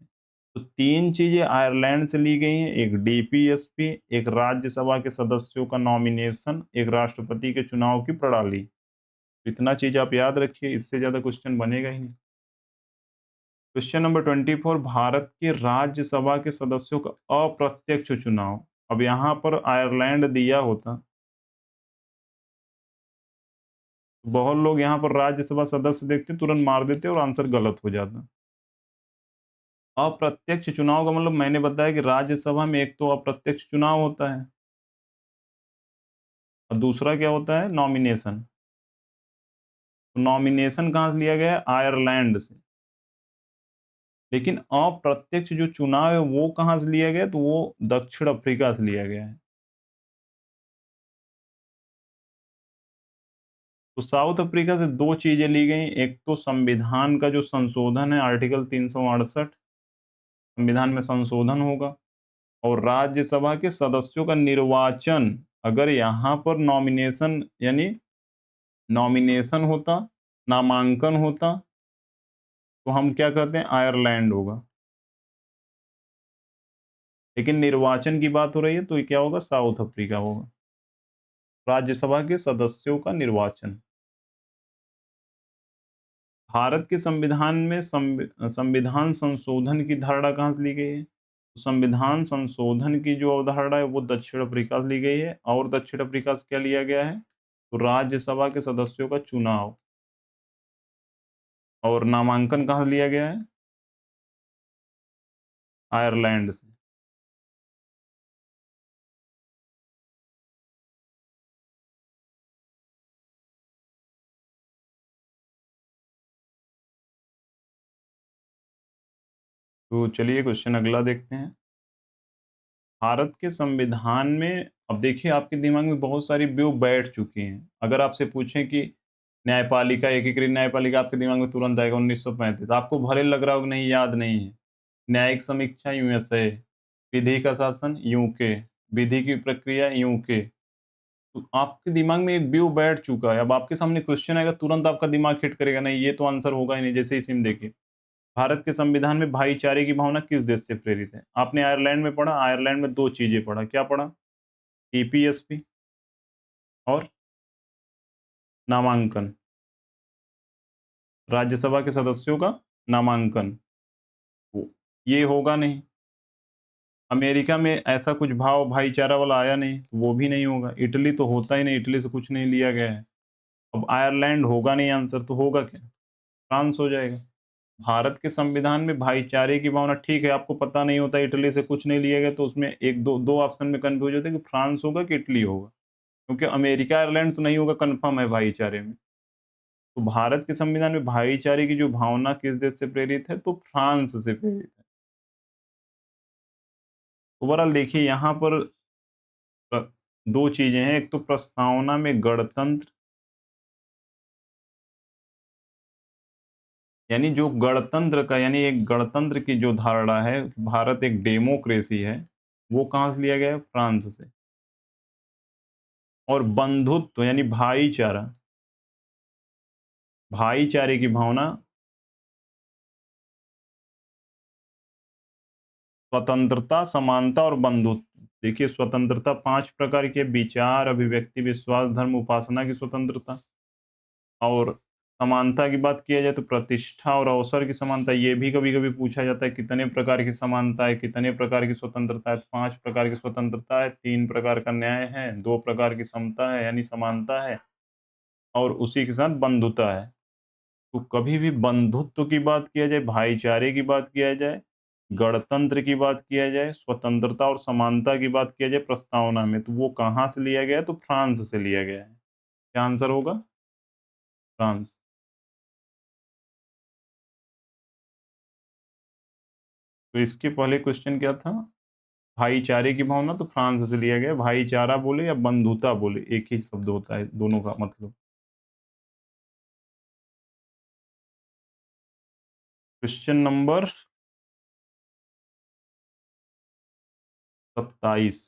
तो तीन चीजें आयरलैंड से ली गई हैं, एक डीपीएसपी, एक राज्यसभा के सदस्यों का नॉमिनेशन, एक राष्ट्रपति के चुनाव की प्रणाली। इतना चीज आप याद रखिए, इससे ज्यादा क्वेश्चन बनेगा ही नहीं। क्वेश्चन नंबर 24, भारत के राज्यसभा के सदस्यों का अप्रत्यक्ष चुनाव। अब यहां पर आयरलैंड दिया होता तो बहुत लोग यहां पर राज्यसभा सदस्य देखते तुरंत मार देते और आंसर गलत हो जाता। अप्रत्यक्ष चुनाव का मतलब मैंने बताया कि राज्यसभा में एक तो अप्रत्यक्ष चुनाव होता है और दूसरा क्या होता है? नॉमिनेशन। तो नॉमिनेशन कहां से लिया गया है? आयरलैंड से। लेकिन अप्रत्यक्ष जो चुनाव है वो कहां से लिया गया? तो वो दक्षिण अफ्रीका से लिया गया है। तो साउथ अफ्रीका से दो चीजें ली गई, एक तो संविधान का जो संशोधन है, आर्टिकल 368, संविधान में संशोधन होगा, और राज्यसभा के सदस्यों का निर्वाचन। अगर यहाँ पर नॉमिनेशन यानी नॉमिनेशन होता, नामांकन होता, तो हम क्या कहते हैं? आयरलैंड होगा। लेकिन निर्वाचन की बात हो रही है तो ये क्या होगा? साउथ अफ्रीका होगा। राज्यसभा के सदस्यों का निर्वाचन। भारत के संविधान में संविधान संशोधन की धारणा कहाँ से ली गई है? तो संविधान संशोधन की जो अवधारणा है वो दक्षिण अफ्रीका से ली गई है। और दक्षिण अफ्रीका से क्या लिया गया है? तो राज्यसभा के सदस्यों का चुनाव। और नामांकन कहाँ से लिया गया है? आयरलैंड से। तो चलिए क्वेश्चन अगला देखते हैं। भारत के संविधान में, अब देखिए आपके दिमाग में बहुत सारी व्यू बैठ चुकी हैं। अगर आपसे पूछें कि न्यायपालिका, एकीकृत न्यायपालिका, आपके दिमाग में तुरंत आएगा 1935। आपको भले लग रहा हो कि नहीं याद नहीं है। न्यायिक समीक्षा यूएसए, विधि का शासन यूके, विधि की प्रक्रिया यूके। तो आपके दिमाग में एक व्यू बैठ चुका है। अब आपके सामने क्वेश्चन आएगा तुरंत आपका दिमाग हिट करेगा, नहीं ये तो आंसर होगा ही नहीं। जैसे इसी में देखिए, भारत के संविधान में भाईचारे की भावना किस देश से प्रेरित है? आपने आयरलैंड में पढ़ा। आयरलैंड में दो चीजें पढ़ा, क्या पढ़ा? टीपीएसपी और नामांकन, राज्यसभा के सदस्यों का नामांकन। वो ये होगा नहीं। अमेरिका में ऐसा कुछ भाव भाईचारा वाला आया नहीं, तो वो भी नहीं होगा। इटली तो होता ही नहीं, इटली से कुछ नहीं लिया गया है। अब आयरलैंड होगा नहीं आंसर, तो होगा क्या? फ्रांस हो जाएगा। भारत के संविधान में भाईचारे की भावना, ठीक है आपको पता नहीं होता इटली से कुछ नहीं लिया गया, तो उसमें एक दो दो ऑप्शन में कंफ्यूज होते हैं कि फ्रांस होगा कि इटली होगा। क्योंकि अमेरिका आयरलैंड तो नहीं होगा, कंफर्म है भाईचारे में। तो भारत के संविधान में भाईचारे की जो भावना किस देश से प्रेरित है? तो फ्रांस से प्रेरित है। ओवरऑल देखिए यहाँ पर दो चीजें हैं, एक तो प्रस्तावना में गणतंत्र, यानी जो गणतंत्र का, यानी एक गणतंत्र की जो धारणा है, भारत एक डेमोक्रेसी है, वो कहाँ से लिया गया है? फ्रांस से। और बंधुत्व यानी भाईचारा, भाईचारे की भावना स्वतंत्रता, समानता और बंधुत्व। देखिए स्वतंत्रता 5 प्रकार की है: विचार, अभिव्यक्ति, विश्वास, धर्म, उपासना की स्वतंत्रता। और समानता की बात किया जाए तो प्रतिष्ठा और अवसर की समानता। ये भी कभी-कभी पूछा जाता है कितने प्रकार की समानता है, कितने प्रकार की स्वतंत्रता है। 5 प्रकार की स्वतंत्रता है, 3 प्रकार का न्याय है, 2 प्रकार की समता है यानी समानता है, और उसी के साथ बंधुता है। तो कभी भी बंधुत्व की बात किया जाए, भाईचारे की बात किया जाए, गणतंत्र की बात किया जाए, स्वतंत्रता और समानता की बात किया जाए प्रस्तावना में, तो वो कहाँ से लिया गया है? तो फ्रांस से लिया गया है। क्या आंसर होगा? फ्रांस। तो इसके पहले क्वेश्चन क्या था? भाईचारे की भावना, तो फ्रांस से लिया गया। भाईचारा बोले या बंधुता बोले, एक ही शब्द होता है दोनों का मतलब। Question number 27।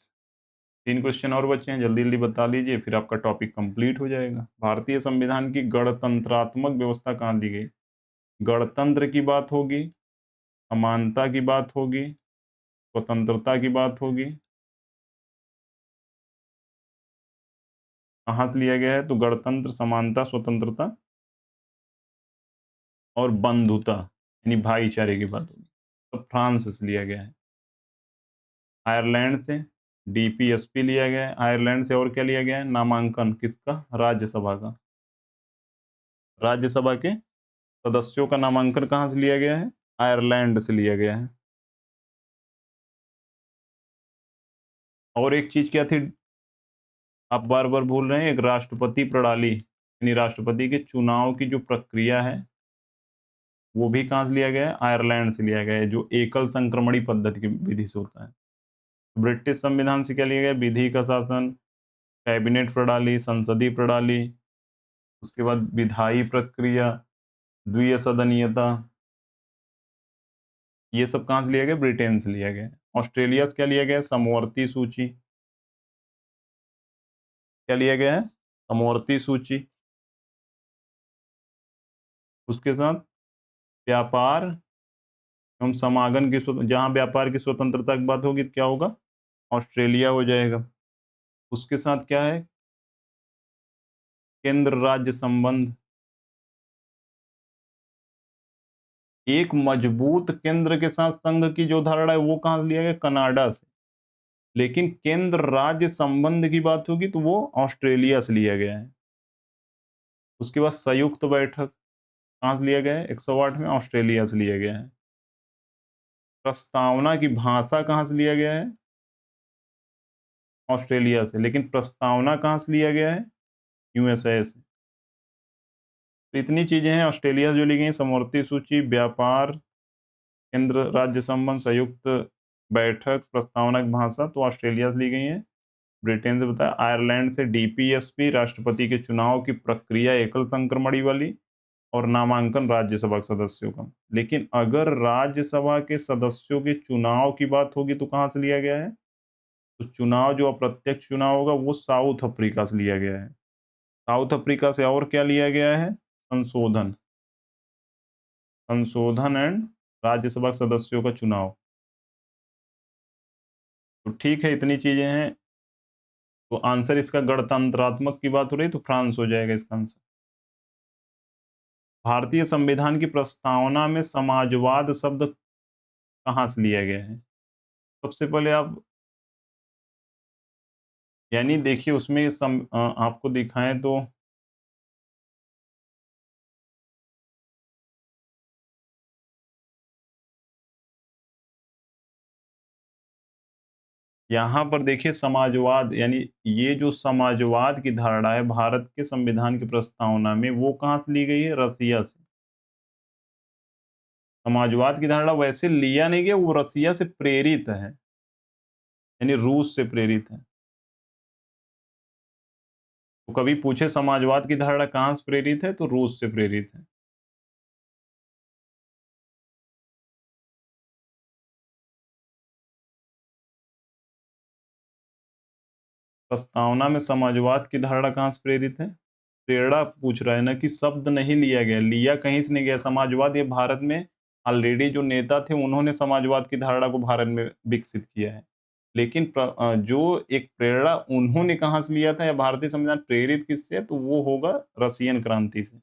3 क्वेश्चन और बचे हैं, जल्दी जल्दी बता लीजिए, फिर आपका टॉपिक कंप्लीट हो जाएगा। भारतीय संविधान की गणतंत्रात्मक व्यवस्था कहाँ दी गई? गणतंत्र की बात होगी, समानता की बात होगी, स्वतंत्रता की बात होगी। कहाँ से लिया गया है? तो गणतंत्र, समानता, स्वतंत्रता और बंधुता यानी भाईचारे की बात होगी, तो फ्रांस से लिया गया है। आयरलैंड से डीपीएसपी लिया गया है। आयरलैंड से और क्या लिया गया है? नामांकन किसका? राज्यसभा का। राज्यसभा के सदस्यों का नामांकन कहाँ से लिया गया है? आयरलैंड से लिया गया है। और एक चीज क्या थी आप बार बार भूल रहे हैं? एक राष्ट्रपति प्रणाली यानी राष्ट्रपति के चुनाव की जो प्रक्रिया है, वो भी कहाँ से लिया गया है? आयरलैंड से लिया गया है, जो एकल संक्रमणी पद्धति की विधि से होता है। ब्रिटिश संविधान से क्या लिया गया? विधि का शासन, कैबिनेट प्रणाली, संसदीय प्रणाली, उसके बाद विधायी प्रक्रिया, द्वितीय सदनीयता। ये सब कहाँ से लिया गया? ब्रिटेन से लिया गया है। ऑस्ट्रेलिया से क्या लिया गया है? समवर्ती सूची। क्या लिया गया है? समवर्ती सूची। उसके साथ व्यापार एवं समागम की जहां व्यापार की स्वतंत्रता की बात होगी तो क्या होगा? ऑस्ट्रेलिया हो जाएगा। उसके साथ क्या है? केंद्र राज्य संबंध। एक मजबूत केंद्र के साथ संघ की जो धारणा है वो कहां से लिया गया? कनाडा से। लेकिन केंद्र राज्य संबंध की बात होगी तो वो ऑस्ट्रेलिया से लिया गया है। उसके बाद संयुक्त बैठक कहां से लिया गया है? 108 में ऑस्ट्रेलिया से लिया गया है। प्रस्तावना की भाषा कहां से लिया गया है? ऑस्ट्रेलिया से। लेकिन प्रस्तावना कहां से लिया गया है? यूएसए से। तो इतनी चीजें हैं ऑस्ट्रेलिया से जो ली गई: समवर्ती सूची, व्यापार, केंद्र राज्य संबंध, संयुक्त बैठक, प्रस्तावना की भाषा, तो ऑस्ट्रेलिया से ली गई है। ब्रिटेन से बताया। आयरलैंड से डीपीएसपी, राष्ट्रपति के चुनाव की प्रक्रिया एकल संक्रमणी वाली, और नामांकन राज्यसभा के सदस्यों का। लेकिन अगर राज्यसभा के सदस्यों के चुनाव की बात होगी तो कहां से लिया गया है? तो चुनाव जो अप्रत्यक्ष चुनाव होगा वो साउथ अफ्रीका से लिया गया है। साउथ अफ्रीका से और क्या लिया गया है? संशोधन। संशोधन एंड राज्यसभा के सदस्यों का चुनाव। तो ठीक है, इतनी चीजें हैं। तो आंसर इसका गणतंत्रात्मक की बात हो रही तो फ्रांस हो जाएगा इसका आंसर। भारतीय संविधान की प्रस्तावना में समाजवाद शब्द कहाँ से लिया गया है? सबसे पहले आप यानी देखिए उसमें आपको दिखाएं तो यहाँ पर देखिए समाजवाद यानी ये जो समाजवाद की धारणा है भारत के संविधान की प्रस्तावना में, वो कहाँ से ली गई है? रसिया से। समाजवाद की धारणा वैसे लिया नहीं गया, वो रसिया से प्रेरित है यानी रूस से प्रेरित है। तो कभी पूछे समाजवाद की धारणा कहाँ से प्रेरित है, तो रूस से प्रेरित है। प्रस्तावना में समाजवाद की धारणा कहाँ से प्रेरित है? प्रेरणा पूछ रहा है ना, कि शब्द नहीं लिया गया, लिया कहीं से नहीं गया। समाजवाद ये भारत में ऑलरेडी जो नेता थे उन्होंने समाजवाद की धारणा को भारत में विकसित किया है। लेकिन जो एक प्रेरणा उन्होंने कहाँ से लिया था या भारतीय संविधान प्रेरित किससे है, तो वो होगा रसियन क्रांति से।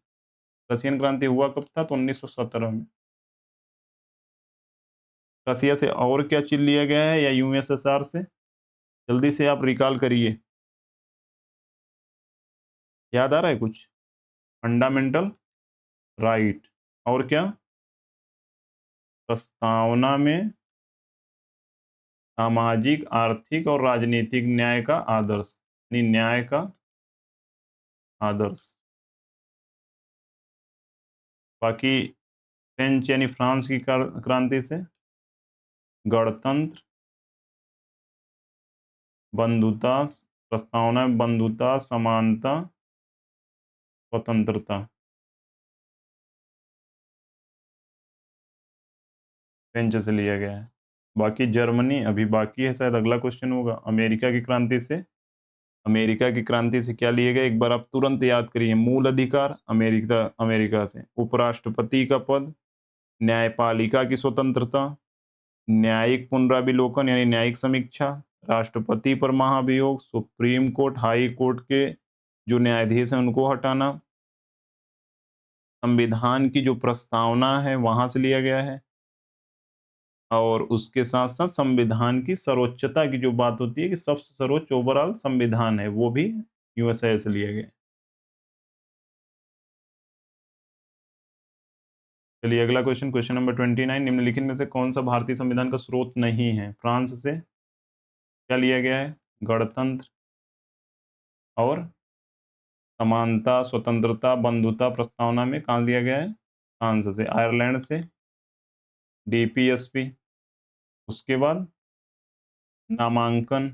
रसियन क्रांति हुआ कब था? तो 1917 में। रसिया से और क्या चीज़ लिया गया है या यूएसएसआर से? जल्दी से आप रिकॉल करिए। याद आ रहा है कुछ? Fundamental right. और क्या? प्रस्तावना में सामाजिक, आर्थिक और राजनीतिक न्याय का आदर्श, यानी न्याय का आदर्श। बाकी फ्रेंच यानी फ्रांस की क्रांति से गणतंत्र, बंधुता, प्रस्तावना में बंधुता, समानता, स्वतंत्रता, फ्रेंच से लिया गया है। बाकी जर्मनी अभी बाकी है, शायद अगला क्वेश्चन होगा। अमेरिका की क्रांति से, अमेरिका की क्रांति से क्या लिए गए? एक बार आप तुरंत याद करिए। मूल अधिकार, अमेरिका, अमेरिका से। उपराष्ट्रपति का पद, न्यायपालिका की स्वतंत्रता, न्यायिक पुनराविलोकन यानी न्यायिक समीक्षा, राष्ट्रपति पर महाभियोग, सुप्रीम कोर्ट, हाई कोर्ट के जो न्यायाधीश हैं उनको हटाना, संविधान की जो प्रस्तावना है वहां से लिया गया है, और उसके साथ साथ संविधान की सर्वोच्चता की जो बात होती है कि सबसे सर्वोच्च ओवरऑल संविधान है, वो भी यूएसए से लिया गया। चलिए अगला क्वेश्चन, क्वेश्चन नंबर 29। निम्नलिखित में से कौन सा भारतीय संविधान का स्रोत नहीं है? फ्रांस से क्या लिया गया है? गणतंत्र और समानता, स्वतंत्रता, बंधुता प्रस्तावना में कहाँ लिया गया है? फ्रांस से। आयरलैंड से डीपीएसपी। उसके बाद नामांकन,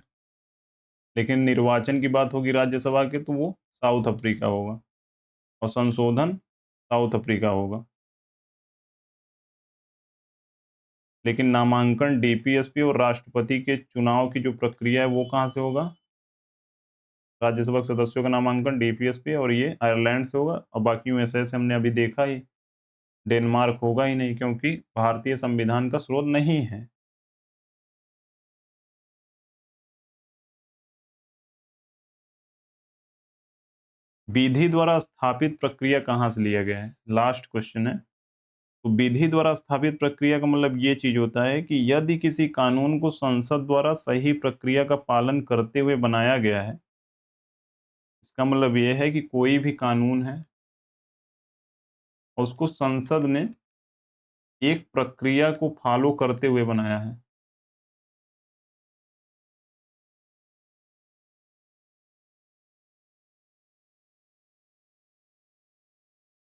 लेकिन निर्वाचन की बात होगी राज्यसभा के तो वो साउथ अफ्रीका होगा, और संशोधन साउथ अफ्रीका होगा। लेकिन नामांकन, डीपीएसपी और राष्ट्रपति के चुनाव की जो प्रक्रिया है वो कहाँ से होगा? राज्यसभा के सदस्यों का नामांकन डीपीएसपी और ये आयरलैंड से होगा। और बाकी यूएसए से हमने अभी देखा ही, डेनमार्क होगा ही नहीं, क्योंकि भारतीय संविधान का स्रोत नहीं है। विधि द्वारा स्थापित प्रक्रिया कहाँ से लिया गया है? लास्ट क्वेश्चन है। तो विधि द्वारा स्थापित प्रक्रिया का मतलब ये चीज होता है कि यदि किसी कानून को संसद द्वारा सही प्रक्रिया का पालन करते हुए बनाया गया है, इसका मतलब ये है कि कोई भी कानून है और उसको संसद ने एक प्रक्रिया को फॉलो करते हुए बनाया है,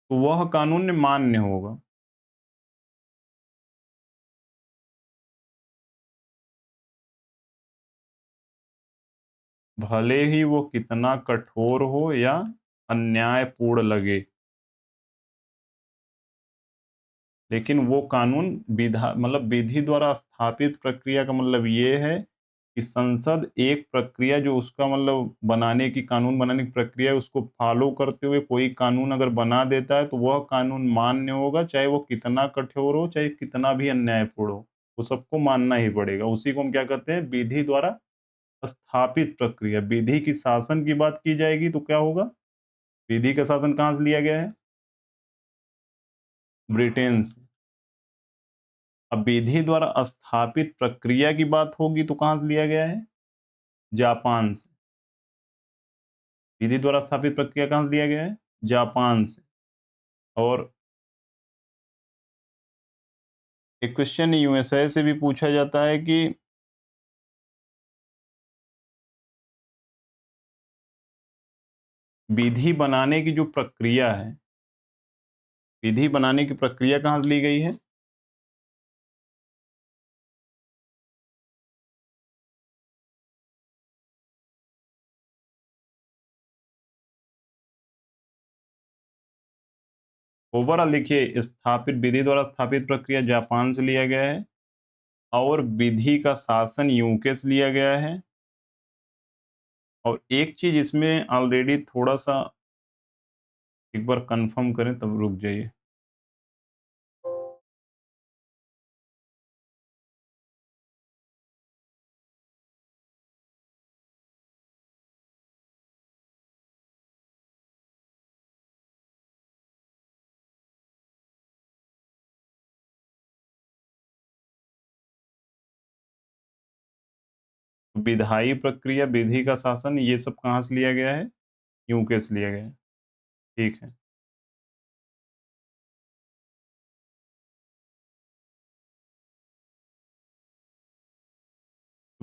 तो वह कानून मान्य होगा। भले ही वो कितना कठोर हो या अन्यायपूर्ण लगे, लेकिन वो कानून विधा मतलब विधि द्वारा स्थापित प्रक्रिया का मतलब ये है कि संसद एक प्रक्रिया जो उसका मतलब बनाने की, कानून बनाने की प्रक्रिया है, उसको फॉलो करते हुए कोई कानून अगर बना देता है तो वह कानून मान्य होगा, चाहे वो कितना कठोर हो, चाहे कितना भी अन्यायपूर्ण हो, वो सबको मानना ही पड़ेगा। उसी को हम क्या कहते हैं? विधि द्वारा स्थापित प्रक्रिया। विधि की शासन की बात की जाएगी तो क्या होगा? विधि का शासन कहाँ से लिया गया है? ब्रिटेन से। अब विधि द्वारा स्थापित प्रक्रिया की बात होगी तो कहाँ से लिया गया है? जापान से। विधि द्वारा स्थापित प्रक्रिया कहाँ से लिया गया है? जापान से। और एक क्वेश्चन यूएसए से भी पूछा जाता है कि विधि बनाने की जो प्रक्रिया है, विधि बनाने की प्रक्रिया कहाँ से ली गई है? ओवरऑल देखिए, स्थापित विधि द्वारा स्थापित प्रक्रिया जापान से लिया गया है, और विधि का शासन यूके से लिया गया है। और एक चीज इसमें ऑलरेडी थोड़ा सा एक बार कंफर्म करें तब रुक जाइए। विधायी प्रक्रिया, विधि का शासन, ये सब कहाँ से लिया गया है? यूके से लिया गया है। ठीक है।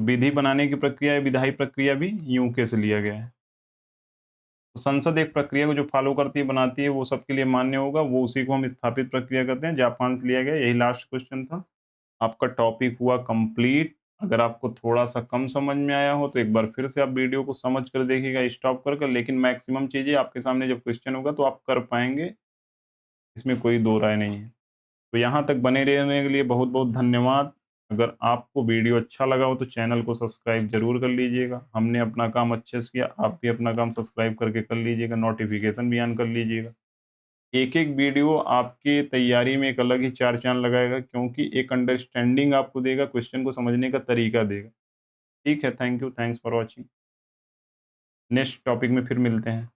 विधि बनाने की प्रक्रिया या विधायी प्रक्रिया भी यूके से लिया गया है। तो संसद एक प्रक्रिया को जो फॉलो करती है, बनाती है, वो सबके लिए मान्य होगा, वो उसी को हम स्थापित प्रक्रिया कहते हैं। जापान से लिया गया। यही लास्ट क्वेश्चन था। आपका टॉपिक हुआ कंप्लीट। अगर आपको थोड़ा-सा कम समझ में आया हो तो एक बार फिर से आप वीडियो को समझ कर देखिएगा स्टॉप कर कर, लेकिन मैक्सिमम चीज़ें आपके सामने जब क्वेश्चन होगा तो आप कर पाएँगे, इसमें कोई दो राय नहीं है। तो यहाँ तक बने रहने के लिए बहुत-बहुत धन्यवाद। अगर आपको वीडियो अच्छा लगा हो तो चैनल को सब्सक्राइब ज़रूर कर लीजिएगा। हमने अपना काम अच्छे से किया, आप भी अपना काम सब्सक्राइब करके कर लीजिएगा, नोटिफ़िकेशन भी ऑन कर लीजिएगा। एक-एक वीडियो आपकी तैयारी में एक अलग ही चार चाँद लगाएगा, क्योंकि एक अंडरस्टैंडिंग आपको देगा, क्वेश्चन को समझने का तरीका देगा। ठीक है, thank you, thanks for watching. Next topic में फिर मिलते हैं।